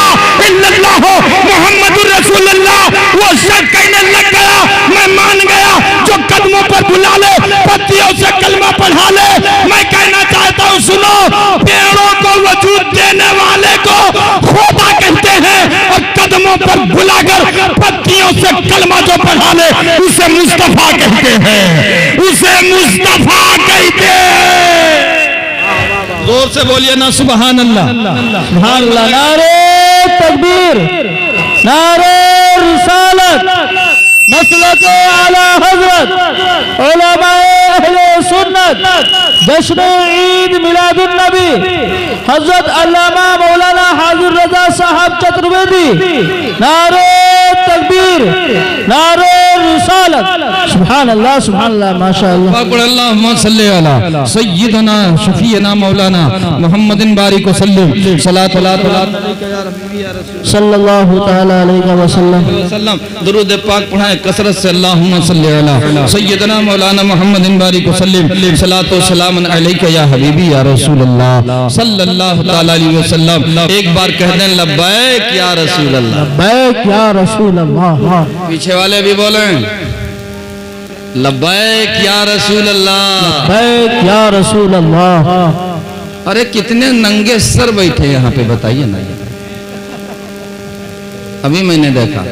इल्लल्लाह मुहम्मदुर रसूलुल्लाह। वो शख्स कहने लग गया मैं मान गया, जो कदमों पर बुला ले, पत्तियों से कलमा पढ़ा ले। मैं कहना चाहता हूँ सुनो, पेड़ों को वजूद देने वाले को खुदा कहते हैं और कदमों पर बुलाकर पत्तियों से कलमा जो पढ़ा ले उसे मुस्तफा कहते हैं, उसे मुस्तफा कहते हैं। जोर से बोलिए ना सुभान अल्लाह। सुभान अल्लाह। नारे तकबीर, नारे रिसालत, मसलक आला हजरत, उलमाए अहले सुन्नत, जश्न ईद मिलादुन नबी हजरत अल्लामा मौलाना हाजिर रजा साहब चतुर्वेदी। नारे तकबीर, नारे रिसालत। सुभान अल्लाह, सुभान अल्लाह, माशाअल्लाह। अल्लाहुम्मा सल्ली अला सय्यिदना शफीना मौलाना मुहम्मदिन बारिक वसल्लम सलात सल्लल्लाहु तआला अलैहि वसल्लम। दुरूद पाक पढ़ाएं कसरत से। अल्लाहुम्मा सल्ली अला सय्यिदना मौलाना मुहम्मदिन बारिक वसल्लम सलातो सलाम अलैका या हबीबी या रसूल अल्लाह सल्लल्लाहु तआला अलैहि वसल्लम। एक बार कह दें लब्बैक या रसूल अल्लाह, लब्बैक या रसूल अल्लाह। पीछे वाले भी बोलें लब्बैक या रसूल अल्लाह, लब्बैक या रसूल अल्लाह। अरे कितने नंगे सर बैठे यहाँ पे बताइए ना। अभी मैंने देखा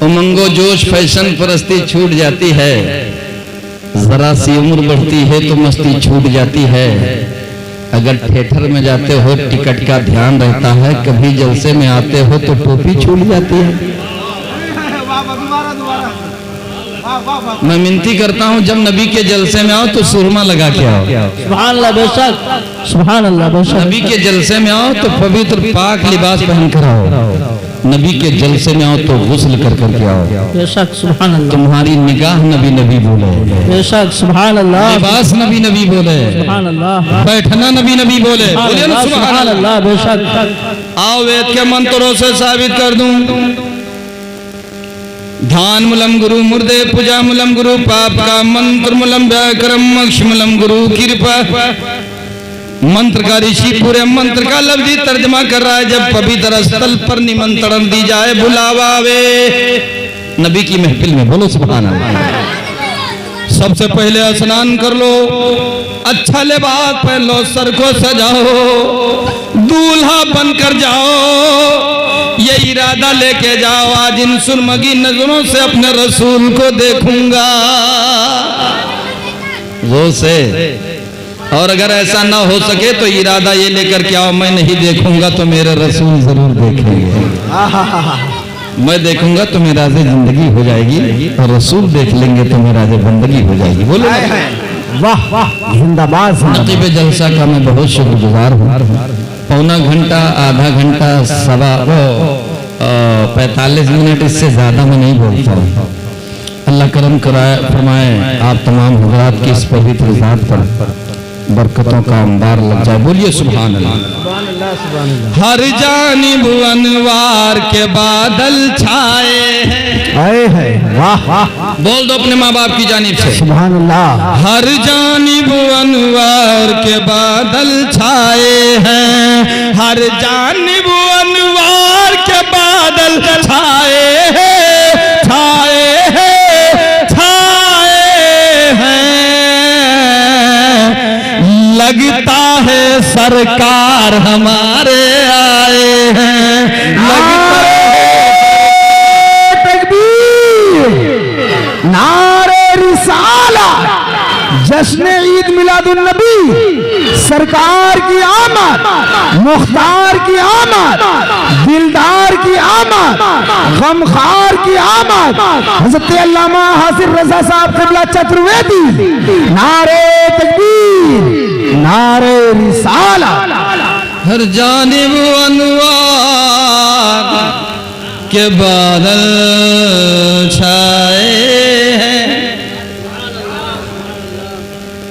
उमंगो जोश फैशन परस्ती छूट जाती है, जरा सी उम्र बढ़ती है तो मस्ती छूट जाती है। अगर थिएटर में जाते हो टिकट का ध्यान रहता है, कभी जलसे में आते हो तो टोपी छूट जाती है। मैं मिनती करता हूँ जब नबी के जलसे में आओ तो सुरमा लगा के आओ। सुभान अल्लाह, बेशक सुभान अल्लाह, बेशक। नबी के जलसे में आओ तो पवित्र पाक लिबास पहन कर आओ, नबी के जलसे में आओ तो गुस्ल कर करके आओ। बेशक सुभान अल्लाह। तुम्हारी निगाह नबी नबी बोले, बेशक सुभान अल्लाह। लिबास नबी नबी बोले, सुभान अल्लाह। बैठना नबी नबी बोले। बोलिए ना सुभान अल्लाह, बेशक। आओ वेद के मंत्रों से साबित कर दूं। ध्यान मूलम गुरु मुर्दे पूजा मूलम गुरु पाप का मंत्र मूलम व्याकरम मोक्ष मूलम गुरु कृपा। मंत्र का ऋषि पूरे मंत्र का लफ्जी तर्जमा कर रहा है। जब पवित्र स्थल पर निमंत्रण दी जाए बुलावा वे नबी की महफिल में, बोलो सुभान अल्लाह। सबसे पहले स्नान कर लो, अच्छा लिबास पहन लो, सर को सजाओ, दूल्हा बनकर जाओ, ये इरादा लेके जाओ आज इन सुरमगी नजरों से अपने रसूल को देखूंगा वो से। और अगर ऐसा ना हो सके तो इरादा ये लेकर के आओ मैं नहीं देखूंगा तो मेरे रसूल जरूर देखेंगे। मैं देखूंगा तो मेरा जिंदगी हो जाएगी और रसूल देख लेंगे तो मेरा बंदगी हो जाएगी। बोलो वाह वाह, जिंदाबाद नकीब जलसा का मैं बहुत शुक्रगुजार हूँ। पौना घंटा, आधा घंटा, सवा 45 मिनट, इससे ज्यादा मैं नहीं बोलता हूँ। अल्लाह करम कराए फरमाए आप तमाम हज़रात की इस पवित्र ज़ात पर बरकतों का अंबार लग जाए। बोलिए सुभान अल्लाह। हर जानिब अनवार के बादल छाए हैं। वाह वाह, बोल दो अपने माँ बाप की जानिब से सुभान अल्लाह। हर जानिब अनवार के बादल छाए हैं, हर जानिब अनवार के बादल छाए हैं, छाए हैं, छाए हैं। लगता है सरकार हमारे आए हैं, लगता नारे रिसालत, जश्न ईद मिलादुन नबी, सरकार की आमद, मुख्तार की आमद, दिलदार की आमद, गमखार की आमद, हज़रत अल्लामा हासिर रज़ा साहब क़िबला चतुर्वेदी। नारे तकबीर, नारे रिसालत। हर जानिब अनवार के बादल छाए हैं।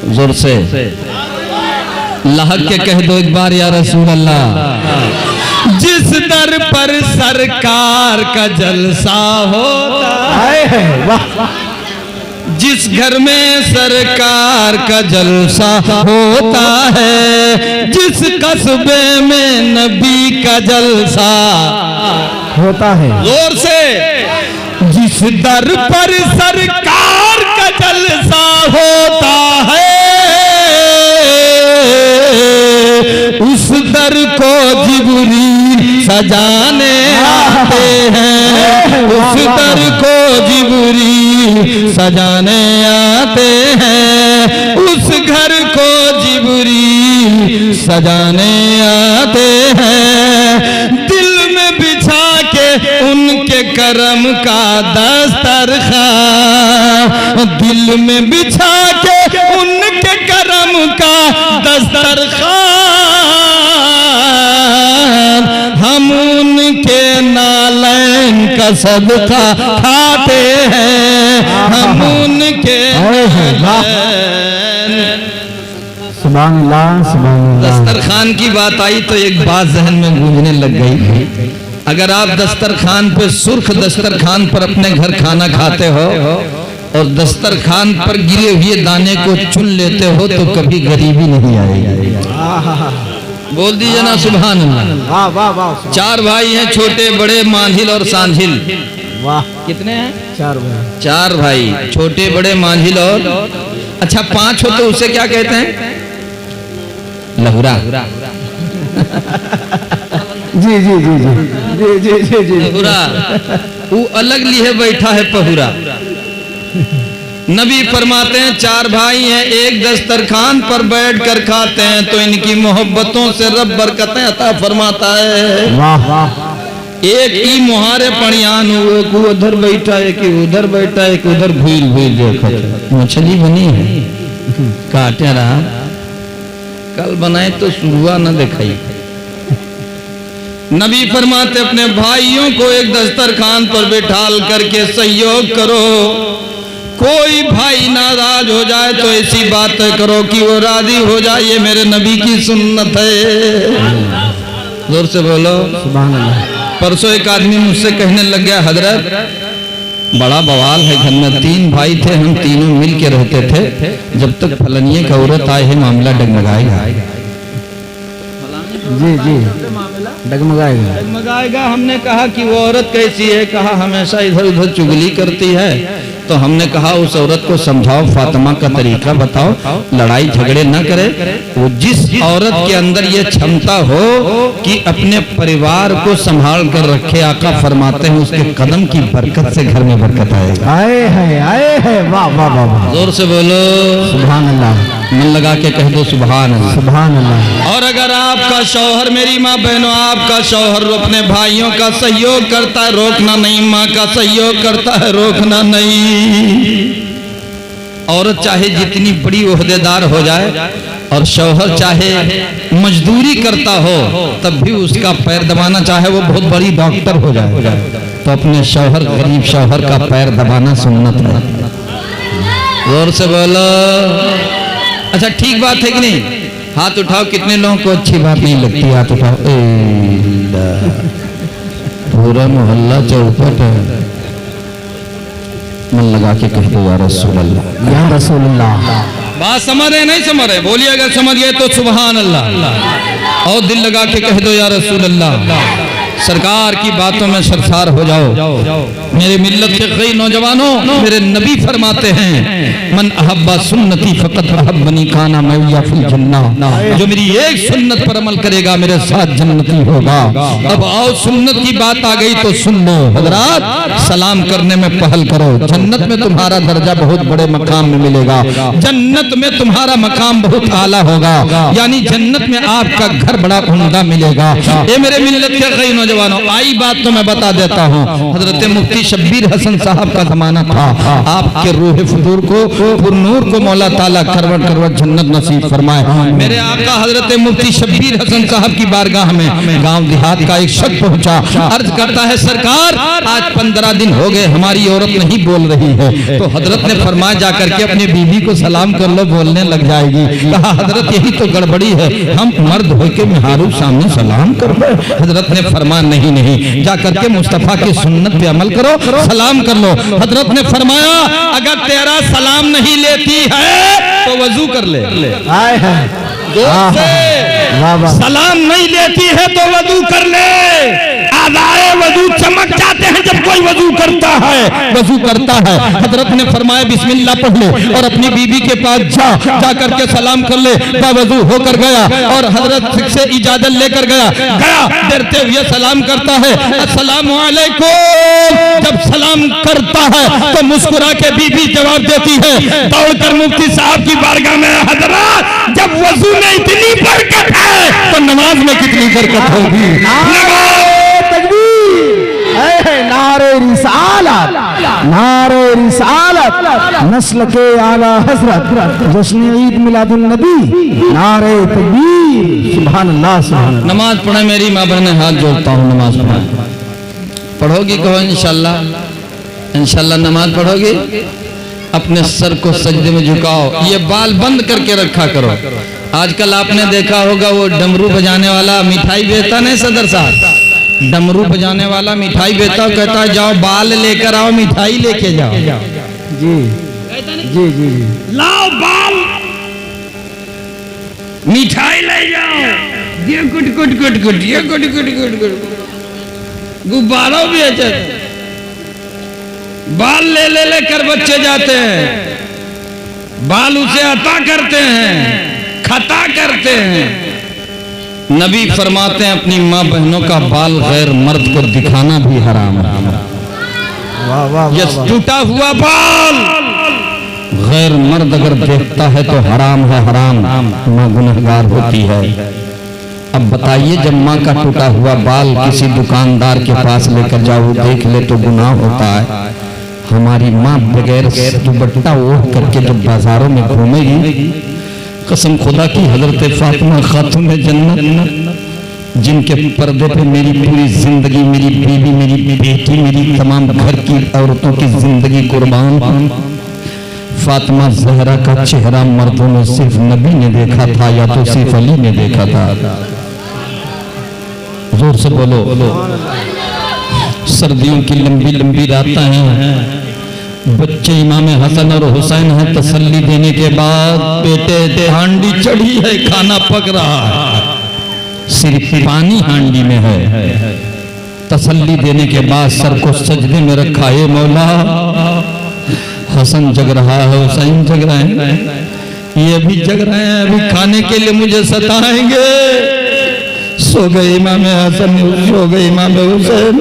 जोर से लहक के कह दो एक बार या रसूल अल्लाह। जिस दर पर सरकार का जलसा होता है, जिस घर में सरकार का जलसा होता है, जिस कस्बे में नबी का जलसा होता है, जोर से, जिस दर पर सरकार का जलसा होता है, उस दर को जिब्रील सजाने आते हैं, उस दर को जिब्रील सजाने आते हैं, उस घर को जिब्रील सजाने आते हैं। दिल में बिछा के उनके करम का दस्तरखान, दिल में बिछा के उनके करम का दस्तरखान, हम उनके नालैन का सदका खाते हैं, हम उनके सुभान अल्लाह, सुभान अल्लाह। दस्तरखान की बात आई तो एक बात जहन में गूंजने लग गई। अगर आप दस्तरखान पे, सुर्ख दस्तरखान पर अपने घर खाना खाते हो और दस्तरखान पर गिरे हुए दाने को चुन लेते हो तो कभी गरीबी नहीं आएगी। बोल दीजिए ना सुभान अल्लाह। वाह वाह वाह। 4 भाई हैं, छोटे बड़े, मांझिल और सांझिल। वाह, कितने हैं? 4 भाई। 4 भाई, छोटे बड़े, मांझिल और अच्छा 5 हो तो उसे क्या कहते हैं? लहुरा। जी जी जी जी जी जी जी जी। लहुरा वो अलग लिए बैठा है पहुरा। नबी फरमाते हैं 4 भाई हैं, एक दस्तरखान पर बैठ कर खाते हैं तो इनकी मोहब्बतों से रब बरकतें अता फरमाता है। वाह वाह। एक ही मुहारे पड़ियान हुए, को उधर बैठा है कि उधर बैठा है कि उधर भूल भूल देखो मछली बनी है, काटे रहा, कल बनाए तो सुबह न दिखाई। नबी फरमाते अपने भाइयों को एक दस्तरखान पर बैठाल करके सहयोग करो। कोई भाई नाराज हो जाए तो ऐसी बात करो कि वो राजी हो जाए, ये मेरे नबी की सुन्नत है। जोर से बोलो सुभान अल्लाह। परसों एक आदमी मुझसे कहने लग गया, हजरत बड़ा बवाल है, घर में 3 भाई थे, हम तीनों मिल के रहते थे, जब तक फलनिये का औरत आए है मामला डगमगाएगा। जी जी, डगमगाएगा डगमगाएगा। हमने कहा कि वो औरत कैसी है? कहा हमेशा इधर उधर चुगली करती है। तो हमने कहा उस औरत को समझाओ, फातिमा का तरीका बताओ, लड़ाई झगड़े न करे। वो जिस औरत के अंदर ये क्षमता हो कि अपने परिवार को संभाल कर रखे, आका फरमाते हैं उसके कदम की बरकत से घर में बरकत आएगा। आए है वाह वाह वाह। जोर से बोलो सुभान अल्लाह। मन लगा के कह दो सुभान अल्लाह। सुभान अल्लाह। और अगर आपका शौहर, मेरी माँ बहनों, आपका शौहर अपने भाइयों का सहयोग करता है, रोकना नहीं, माँ का सहयोग करता है, रोकना नहीं। औरत चाहे जितनी बड़ी ओहदेदार हो जाए और शौहर चाहे मजदूरी करता हो, तब भी उसका पैर दबाना, चाहे वो बहुत बड़ी डॉक्टर हो जाए, तो अपने शौहर, गरीब शौहर का पैर दबाना सुन्नत है। जोर से बोलो। अच्छा ठीक बात है कि नहीं? हाथ उठाओ। कितने लोगों को अच्छी बात नहीं लगती? हाथ उठाओ। पूरा मोहल्ला चौपट है। मन लगा के कह दो या रसूल अल्लाह, या रसूल अल्लाह। बात समझ रहे नहीं समझ रहे? बोलिए अगर समझ गए तो सुभान अल्लाह। और दिल लगा के कह दो या रसूल अल्लाह। सरकार की बातों में सरसार हो जाओ। मेरे मिल्लत के कई नौजवानों, मेरे नबी फरमाते हैं, मन अहब्बा सुन्नती फकत अहब्बनी काना मैया फिल जन्नह। जो मेरी एक सुन्नत पर अमल करेगा मेरे साथ जन्नती होगा। अब आओ, सुन्नत की बात आ गई तो सुन लो हजरात। सलाम करने में पहल करो। जन्नत में तुम्हारा दर्जा बहुत बड़े मकाम में मिलेगा। जन्नत में तुम्हारा मकाम बहुत आला होगा, यानी जन्नत में आपका घर बड़ा उम्दा मिलेगा। ये मेरे मिल्लत के कई नौजवानों, आई बात तो मैं बता देता हूँ। हजरत मुफ्ती शब्बीर हसन साहब का जमाना था। आपके रूह फुदूर को, पुरनूर को मौला ताला करवट करवट जन्नत नसीब फरमाए। मेरे आका हजरत मुफ्ती शब्बीर हसन साहब की बारगाह में गांव देहात का एक शख्स पहुंचा। अर्ज करता है, सरकार आज 15 दिन हो गए हमारी औरत नहीं बोल रही है। तो हजरत ने फरमाया, जाकर के अपनी बीवी को सलाम कर लो, बोलने लग जाएगी। कहा, हजरत यही तो गड़बड़ी है, हम मर्द होके मेहरारू सामने सलाम कर रहे। हजरत ने फरमाया, नहीं, जाकर के मुस्तफा की सुन्नत पे अमल करो, सलाम कर लो। हजरत ने फरमाया, अगर तेरा सलाम नहीं लेती है तो वजू कर ले। सलाम नहीं लेती है तो वजू कर ले। आदाए वजू चमक जाते हैं जब कोई वजू करता है, वजू करता है। हजरत ने फरमाया, बिस्मिल्लाह पढ़ ले और अपनी बीबी के पास जा करके सलाम कर ले। वजू होकर गया और हजरत से इजाजत लेकर गया। डरते हुए सलाम करता है, अस्सलामु अलैकुम। जब सलाम करता है तो मुस्कुरा के बीबी जवाब देती है। दौड़कर मुफ्ती साहब की बारगाह में, हजरत जब वजू में इतनी बरकत है तो नमाज में कितनी बरकत होगी। नारे रिसालत, नारे रिसालत, नस्ल के आला हजरत, जश्न ईद मिलादुन नबी, नारे तकबीर, सुभान अल्लाह, सुभान अल्लाह। नमाज पढ़े मेरी माँ बहने, हाथ जोड़ता हूँ, नमाज पढ़ोगी? कहो इंशाल्लाह, इंशाल्लाह नमाज पढ़ोगी। अपने सर को सजदे में झुकाओ, ये बाल बंद करके रखा करो। आजकल आपने देखा होगा वो डमरू बजाने वाला मिठाई बेचता नहीं, सदर साहब, डमरू बजाने वाला मिठाई बेचता, कहता है जाओ बाल लेकर आओ, मिठाई लेके जाओ। जी जी जी, लाओ बाल, मिठाई ले जाओ। ये कुट कुट कुट कुट, ये कुट कुट कुट कुट, गुब्बारों बेचे। बाल ले ले लेकर बच्चे जाते हैं, बाल उसे अता करते हैं, खता करते हैं। नबी फरमाते हैं, अपनी माँ बहनों का बाल गैर मर्द को दिखाना भी हराम है। ये टूटा हुआ बाल गैर मर्द अगर देखता है तो हराम है, हराम। माँ गुनहगार होती है। अब बताइए, जब माँ का टूटा हुआ बाल किसी दुकानदार के पास लेकर जाओ, देख ले तो गुनाह होता है। हमारी माँ बगैर दुपट्टा ओढ़ करके जब बाजारों में घूमेगी, कसम खुदा की, हजरत फातिमा खातून जन्नत, जिनके पर्दे पे मेरी पूरी जिंदगी, मेरी बीवी, मेरी बेटी, मेरी तमाम घर की औरतों की जिंदगी कुर्बान। फातिमा ज़हरा का चेहरा मर्दों में सिर्फ नबी ने देखा था या तो सिर्फ अली ने देखा था। जोर से बोलो। सर्दियों की लंबी लंबी रातें हैं, बच्चे इमाम हसन और हुसैन हैं। तसल्ली देने के बाद, बेटे हांडी चढ़ी है, खाना पक रहा है, सिर्फ पानी हांडी में है। तसल्ली देने के बाद सर को सजदे में रखा है, मौला हसन जग रहा है, हुसैन जग रहे हैं, ये भी जग रहे हैं, अभी खाने के लिए मुझे सताएंगे। सो गए इमाम हसन, सो गए इमाम हुसैन।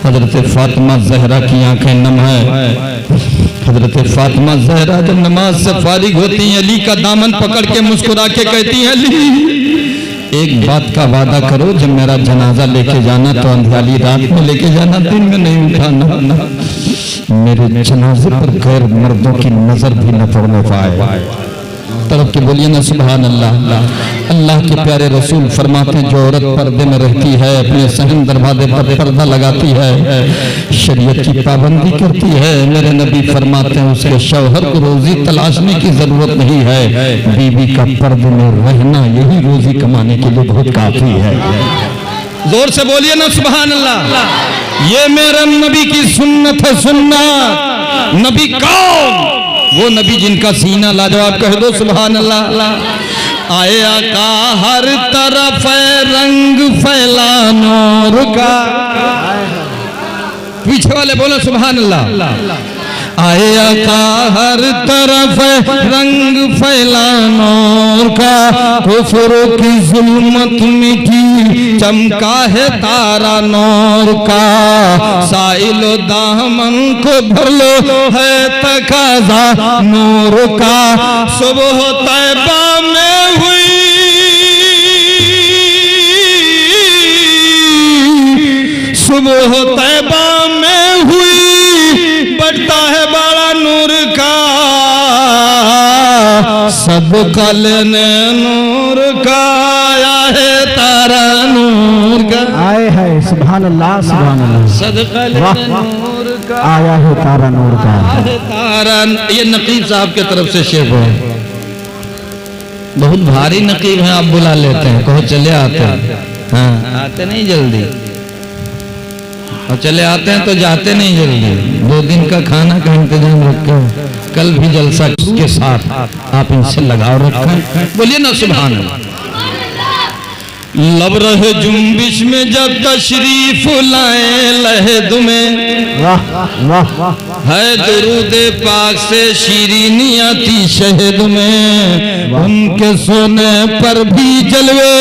हजरत फातिमा ज़हरा की आंखें नम है। हजरत फातिमा ज़हरा जब नमाज से फारिग होती हैं, अली का दामन पकड़ के मुस्कुरा के कहती हैं, अली एक बात का वादा करो, जब मेरा जनाजा लेके जाना तो अंधियाली रात में लेके जाना, दिन में नहीं उठाना। मेरे जनाजे पर गैर मर्दों की नजर भी न पड़ने पाए। तरफ के बोलिए ना सुभान अल्लाह। अल्लाह के प्यारे रसूल फरमाते हैं, जो औरत पर्दे में रहती है, अपने सहन दरवाजे पर पर्दा लगाती है, शरीयत की पाबंदी करती है, मेरे नबी फरमाते हैं उसके शौहर को रोजी तलाशने की जरूरत नहीं है, बीवी का पर्दे में रहना यही रोजी कमाने के लिए बहुत काफी है। जोर से बोलिए ना सुभान अल्लाह। ये मेरे नबी की सुन्नत है, सुन्नत। नबी कौन? वो नबी जिनका सीना लाजवाब, कह दो सुभान अल्लाह। आए आका हर तरफ रंग फैला नूर का, पीछे वाले बोलो सुभान अल्लाह। आए आका हर तरफ रंग फैला नूर का, कुफ्र की जुल्मत मिटी चमका है तारा नूर का, साइलो दामन को भर लो है तकाजा नूर का। सुबह तैबा में हुई, सुबह तैबा में हुई, बढ़ता है बड़ा नूर का, सब कलने नूर का, आया है तारा नूर का। आए है सुभान अल्लाह, सुभान अल्लाह। सदका लेने नूर का, आया है तारा नूर का। तारा, ये नकीब साहब की तरफ से शेर है। बहुत भारी नकीब है, आप बुला लेते हैं, कहो चले आते हैं। हाँ, आते नहीं जल्दी, और चले आते हैं तो जाते नहीं जल्दी। 2 दिन का खाना का इंतजाम रखें, कल भी जलसा के साथ आप इनसे लगाव रखें। बोलिए ना सुभान अल्लाह। लब रहे जुम्बिश में जब तशरीफ लाए लहद में, वाह वाह वाह। है दुरूद पाक से शीरीनी आती शहद में, उनके सोने पर भी जलवे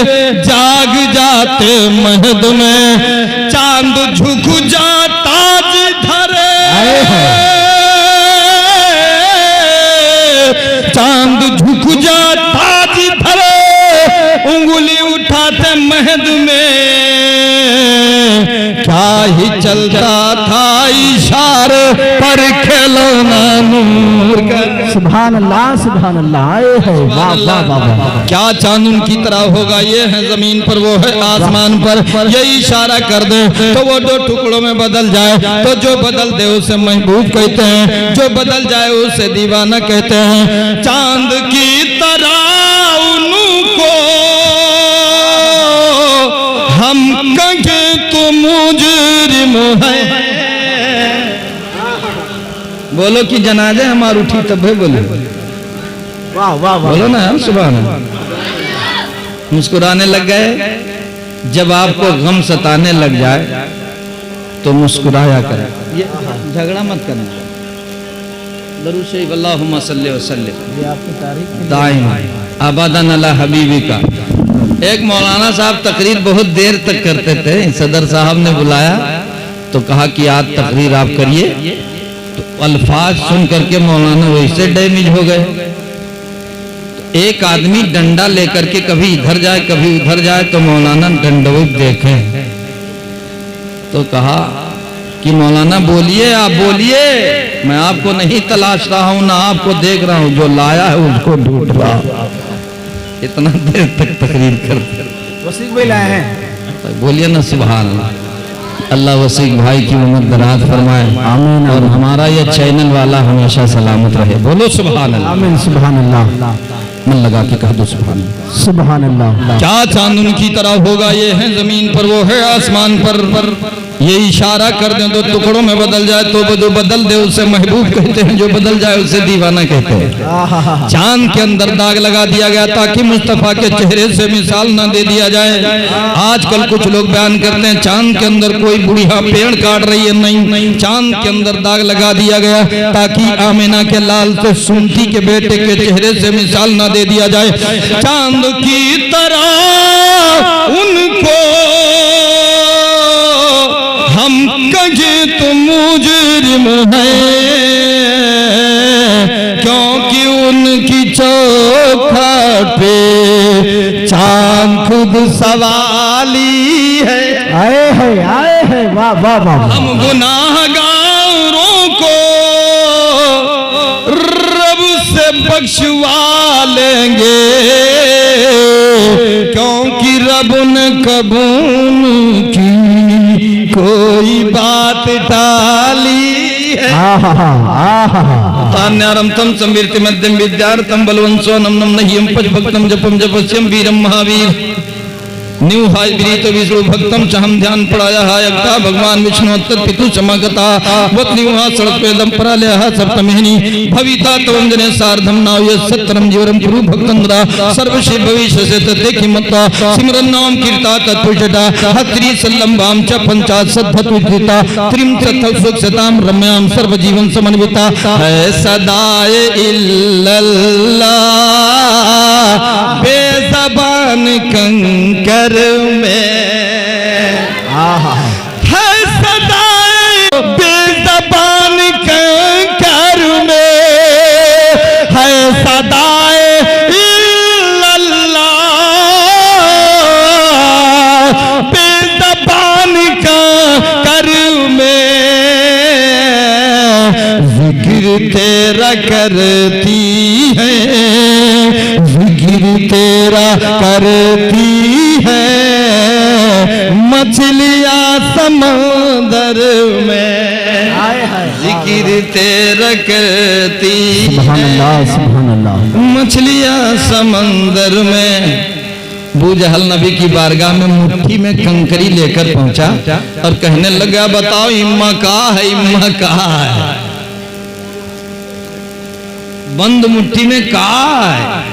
जाग जाते महद में, चांद झुक जाता धरे, चांद झुक जाता धरे, उंगली उठाते महद में, क्या ही चलता था इशारे पर खिलौना नूर का। सुभान अल्लाह, सुभान अल्लाह। आए है वाह वाह वाह। क्या चांद उनकी तरह होगा, ये है जमीन पर, वो है आसमान पर, ये इशारा कर दे तो वो 2 टुकड़ों में बदल जाए, तो जो बदल दे उसे महबूब कहते हैं, जो बदल जाए उसे दीवाना कहते हैं। चांद की तरह उनको हम कहे तो मुजरिम है। बोलो कि जनाजे हमार उठी तब है, बोलो वाह वाह वाह। बोलो ना हम सुभान अल्लाह। मुस्कुराने लग गए, जब आपको गम सताने लग जाए तो मुस्कुराया करें, ये झगड़ा मत करना। दरूद शरीफ अल्लाहुम्मा सल्ली व सल्लिम दाइम अबदन अला हबीबी का। एक मौलाना साहब तकरीर बहुत देर तक करते थे, सदर साहब ने बुलाया तो कहा कि आज तकरीर आप करिए, तो अल्फाज सुन करके मौलाना वैसे डैमेज हो गए। तो एक आदमी डंडा लेकर के कभी इधर जाए कभी उधर जाए, तो मौलाना डंडोत देखे तो कहा कि मौलाना बोलिए, आप बोलिए, मैं आपको नहीं तलाश रहा हूं, ना आपको देख रहा हूं, जो लाया है उसको ढूंढ रहा हूं। इतना देर तक तकरीर करते वसीक भाई लाए हैं। बोलिए ना सुभान अल्लाह। अल्लाह वसीक भाई की उम्र दराज फरमाए, आमीन। और हमारा ये चैनल वाला हमेशा सलामत रहे। बोलो सुभान अल्लाह। आमीन। सुभान अल्लाह। मन लगा के कह दो सुभान अल्लाह। सुभान अल्लाह। क्या चांद उनकी तरह होगा, ये है जमीन पर, वो है आसमान पर, ये इशारा कर दे तो टुकड़ों में बदल जाए, तो जो बदल दे उसे महबूब कहते हैं, जो बदल जाए उसे दीवाना कहते हैं। चांद के अंदर दाग लगा दिया गया ताकि मुस्तफा के चेहरे से मिसाल ना दे दिया जाए। आजकल कुछ लोग बयान करते हैं चांद के अंदर कोई बुढ़िया पेड़ काट रही है, नहीं, चांद के अंदर दाग लगा दिया गया ताकि आमिना के लाल से सुनती के बेटे के चेहरे से मिसाल ना दे दिया जाए। चांद की तरह उनको हम कहे तो मुजरिम है, सवाली है। आए है वाह वाह वाह। हम गुनाहगारों को रब से बख्शवा लेंगे, क्योंकि रब ने कबूल की कोई बात टाली है। तान्यारम तम संवीर्ति मध्यम विद्यार्थम बलवंसो नम नम नह्यम पच भक्तम जपम जपस्यम वीरम महावीर न्यू हाय विरीत विष्णु भक्तम चहम ध्यान पड़ाया हायकता भगवान विष्णु तत् पितु समागता वत न्यूहा सड़क पे दम परालय सप्तमहिनी भविता तवम जने सार्धम नाव्य सत्रम जीवरम गुरु भक्तंद्रा सर्वश्री भविष्य से तते मत्ता सिमरन नाम कीर्ता तत्पुजटा हत्रि सल्लंबाम च पंचात सद्धतुता त्रिम तत्व सुख सताम रम्याम सर्व जीवन समन्विता है सदाए इल्लल्लाह बेज़बान कंकर में है सदाए बेज़बान कंकर में है सदाए इल्लल्लाह बेज़बान कंकर में जिक्र तेरा करती है, जिक्र तेरा करती है मछलियाँ समंदर में, जिक्र तेरा करती है मछलियाँ समंदर में। बूजहल नबी की बारगाह में मुट्ठी में कंकरी लेकर पहुंचा और कहने लगा बताओ इम्मा का है, इम्मा का है। बंद मुट्ठी में कहा है।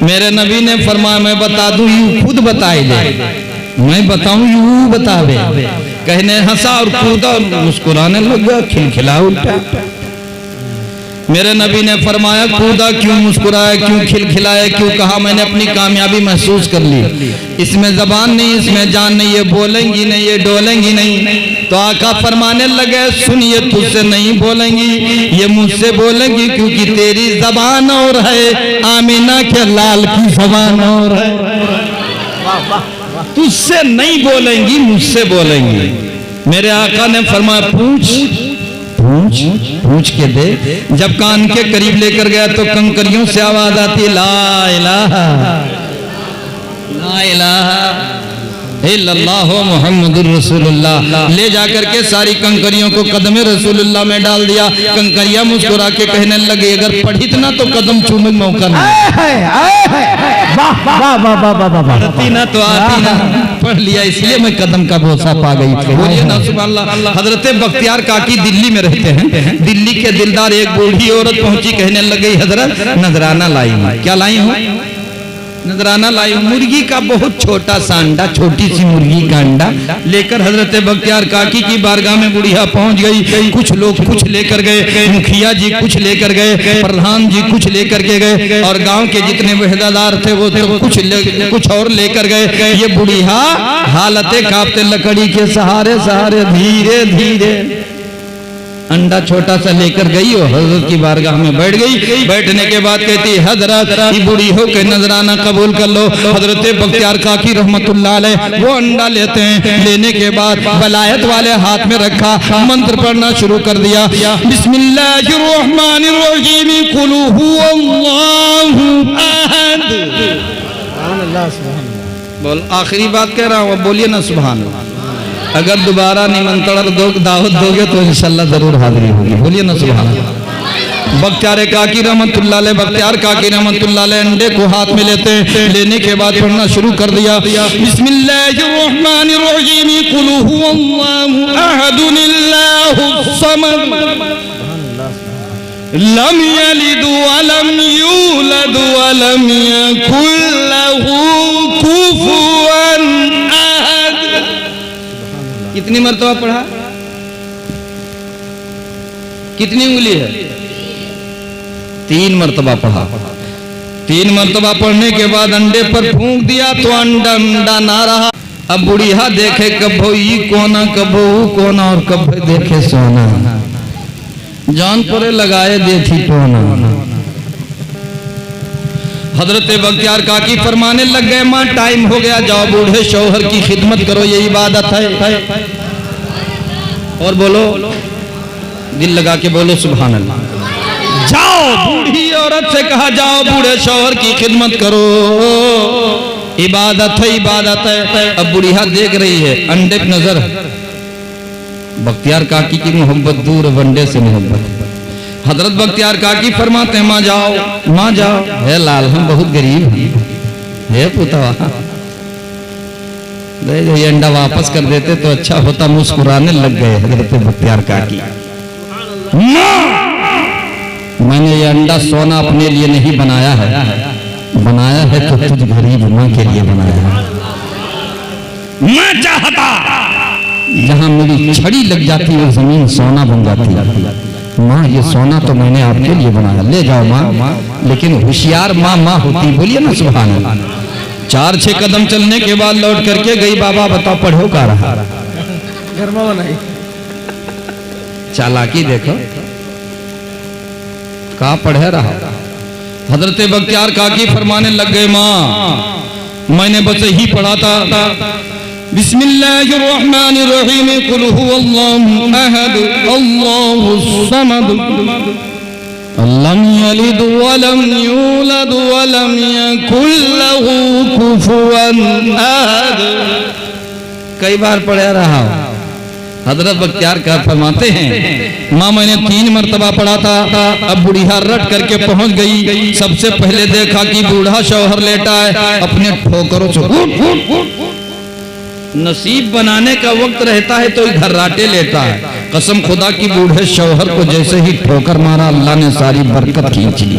मेरे नबी ने फरमाया मैं बता दूं यू खुद बताए ले, मैं बताऊं यू बतावे। कहने हंसा और कूदा और मुस्कुराने लगा, खिलखिला उठा। मेरे नबी ने फरमाया कूदा क्यों, मुस्कुराया क्यों, खिलखिलाया क्यों? कहा मैंने अपनी कामयाबी महसूस कर ली। इसमें जबान नहीं, इसमें जान नहीं, ये बोलेंगी नहीं, ये डोलेंगी नहीं। तो आका फरमाने लगे सुनिए तुझसे नहीं बोलेंगी, ये मुझसे बोलेंगी, क्योंकि तेरी जबान और है, आमीना के लाल की जबान और है। तुझसे नहीं बोलेंगी, मुझसे बोलेंगी। मेरे आका ने फरमाया पूछ पूछ पूछ के दे। जब कान के करीब लेकर गया तो कंकरियों से आवाज आती ला इलाहा ला इलाहा इल्लल्लाह मुहम्मदुर रसूलुल्लाह। ले जाकर के सारी कंकरियों को कदम रसूलुल्लाह में डाल दिया। कंकरियां मुस्कुरा के कहने लगे अगर पढ़ित ना तो कदम चूमे मौका नहीं, पढ़ती ना तो आती ना, पढ़ लिया इसलिए मैं कदम का भरोसा पा गई। बोलिए ना सुभान अल्लाह। हजरत बख्तियार काकी दिल्ली में रहते हैं। दिल्ली के दिलदार एक बूढ़ी औरत पहुंची, कहने लगी हजरत नजराना लाई हूं। क्या लाई हूं? नजराना लाई हूं। मुर्गी का बहुत छोटा सा अंडा, छोटी सी मुर्गी का अंडा लेकर हजरत बख्तियार काकी की बारगाह में बुढ़िया पहुंच गई। कुछ लोग कुछ लेकर गए, मुखिया जी कुछ लेकर गए, प्रधान जी कुछ लेकर के गए, और गांव के जितने वहदादार थे वो कुछ और लेकर गए। ये बुढ़िया हालते कांपते लकड़ी के सहारे सहारे धीरे धीरे अंडा छोटा सा लेकर गई और हजरत की बारगाह में बैठ गई। बैठने के बाद कहती हजरत ये बूढ़ी हो के नजराना कबूल कर लो। हजरत बख्तियार काकी रहमतुल्लाह अलैह वो अंडा लेते हैं। लेने के बाद बलायत वाले हाथ में रखा, मंत्र पढ़ना शुरू कर दिया। बिस्मिल्लाहिर्रहमानिर्रहीम कुल हुवल्लाहु अहद। बोल आखिरी बात कह रहा हूँ, बोलिए ना सुभान अल्लाह। अगर दोबारा निमंत्रण दावत दोगे तो इंशाल्लाह जरूर हाजिरी होगी। बोलिए ना सुभान अल्लाह। बख्तियार काकी रहमतुल्लाह अलैह, बख्तियार काकी रहमतुल्लाह अलैह अंडे को हाथ में लेते हैं। लेने के बाद पढ़ना शुरू कर दिया बिस्मिल्लाहिर्रहमानिर्रहीम कुल हुवल्लाहु अहदुल्लाहुस समद लम यलिद वलम यूलद वलम यकुल लहू कुफुवन अहद। कितनी मर्तबा पढ़ा? कितनी उंगली है? 3 मर्तबा पढ़ा। 3 मर्तबा पढ़ने के बाद अंडे पर फूंक दिया तो अंडा अंडा ना रहा। अब बुढ़िया देखे कभो ई कोना कभो कोना और कभो देखे सोना, जान परे लगाए देती टोना। हजरत बख्तियार काकी फरमाने लग गए, माँ टाइम हो गया, जाओ बूढ़े शौहर की खिदमत करो, ये इबादत है। और बोलो, दिल लगा के बोलो सुभान अल्लाह। जाओ, बूढ़ी औरत से कहा जाओ बूढ़े शौहर की खिदमत करो, इबादत है, इबादत है। अब बुढ़िया देख रही है, अंडे की नजर। बख्तियार काकी की मोहब्बत दूर, वनडे से मोहब्बत। हजरत बख्तियार काकी फरमाते हैं, माँ जाओ, माँ जाओ। है लाल, हम बहुत गरीब हैं, है पुतवा, ये अंडा वापस कर देते तो अच्छा होता। मुस्कुराने लग गए हजरत बख्तियार काकी। मैंने ये अंडा सोना अपने लिए नहीं बनाया है, बनाया है तो तुझ गरीब माँ के लिए बनाया है। मैं चाहता जहां मेरी छड़ी लग जाती वो जमीन सोना बन जाती। माँ ये सोना तो मैंने आपके लिए बनाया, ले जाओ माँ। लेकिन होशियार माँ माँ होती, बोलिए ना सुभान अल्लाह। 4-6 कदम चलने के बाद लौट करके गई, बाबा बताओ पढ़ो का रहा। घर में बनाई चालाकी देखो, का पढ़े रहा। हजरत बख्तियार काकी फरमाने लग गए, माँ मैंने बस यही पढ़ा था, बिस्मिल्लाहिर्रहमानिर्रहीम, कुल हुवल्लाहु अहद, अल्लाहुस समद, लम यलिद वलम यूलद वलम यकुल लहू कुफुवन अहद। कई बार पढ़ा रहा हूं। हजरत बख्तियार का फरमाते हैं, माँ मैंने 3 मरतबा पढ़ा था। अब बुढ़िया रट करके पहुंच गई। सबसे पहले देखा कि बूढ़ा शौहर लेटा है, अपने ठोकरों से नसीब बनाने का वक्त रहता है तो घर्राटे लेता है। कसम खुदा की बूढ़े शौहर को जैसे ही ठोकर मारा, अल्लाह ने सारी बरकत खींच ली।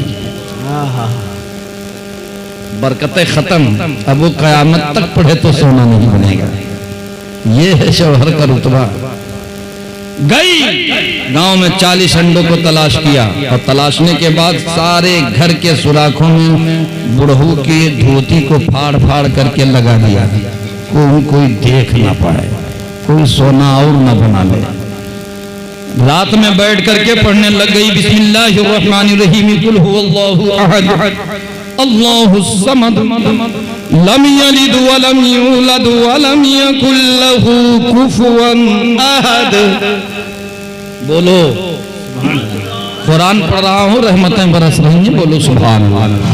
बरकतें खत्म। अब वो कयामत तक पढ़े तो सोना नहीं बनेगा। ये है शौहर का रुतबा। गई गांव में 40 अंडों को तलाश किया, और तलाशने के बाद सारे घर के सुराखों में बुढ़ऊ की धोती को फाड़ फाड़ करके लगा दिया, कोई देख ना पाए, कोई सोना और न बना ले। रात में बैठ करके पढ़ने लग गई, बिस्मिल्लाहिर्रहमानिर्रहीम, कुल हुवल्लाहु अहद, अल्लाहुस समद, लम यलिद वलम यूलद वलम यकुल लहू कुफुवन अहद। बोलो, कुरान पढ़ रहा हूँ, रहमतें बरस रही हैं, बोलो सुभान अल्लाह।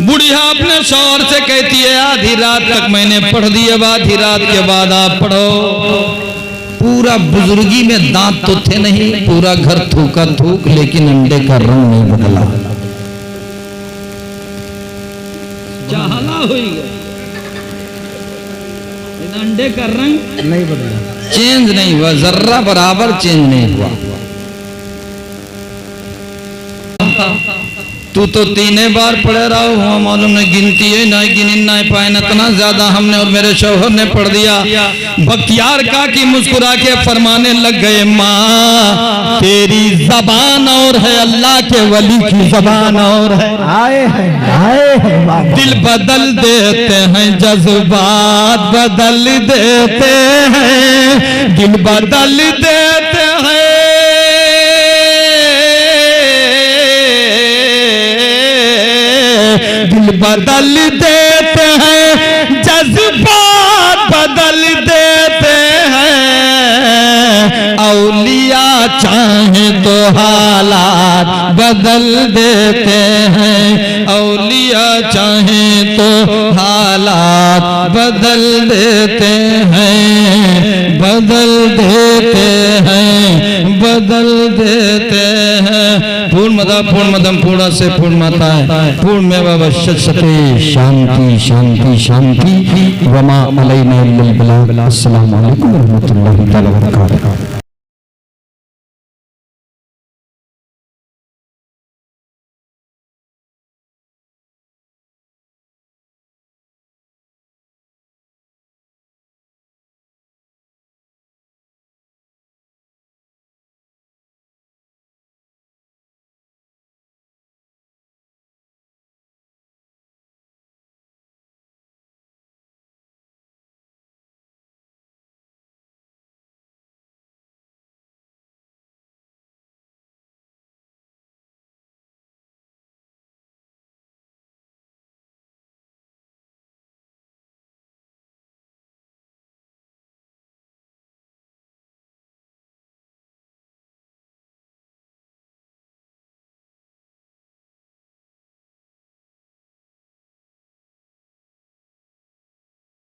बुढ़िया अपने शौहर से कहती है, आधी रात तक मैंने पढ़ दी, अब आधी रात के बाद आप पढ़ो। पूरा बुजुर्गी में दांत तो थे नहीं, पूरा घर थूका थूक, लेकिन अंडे का रंग नहीं बदला। चाहला हुई गया, अंडे का रंग नहीं बदला, चेंज नहीं हुआ, जर्रा बराबर चेंज नहीं हुआ। तू तो 3 बार पढ़े रहा हुआ, मालूम नहीं गिनती है ना, गिन नहीं पाए, इतना ज्यादा हमने और मेरे शौहर ने पढ़ दिया। बख्तियार काकी मुस्कुरा के फरमाने लग गए, माँ तेरी जबान और है, अल्लाह के वली की जबान और है। आए हैं दिल बदल देते हैं, जज्बात बदल देते हैं, दिल बदल देते हैं, दिल बदल देते हैं, जज्बात बदल देते हैं, औलिया चाहे तो हालात बदल देते हैं, औलिया चाहे तो हालात बदल देते हैं, बदल देते हैं, बदल देते हैं। पूर्ण मदम पूर्ण से पूर्ण माता है, पूर्ण में वशते शांति शांति शांति। वमा अलैना इल्लल बलाग। अस्सलामु अलैकुम व रहमतुल्लाहि व बरकातहू।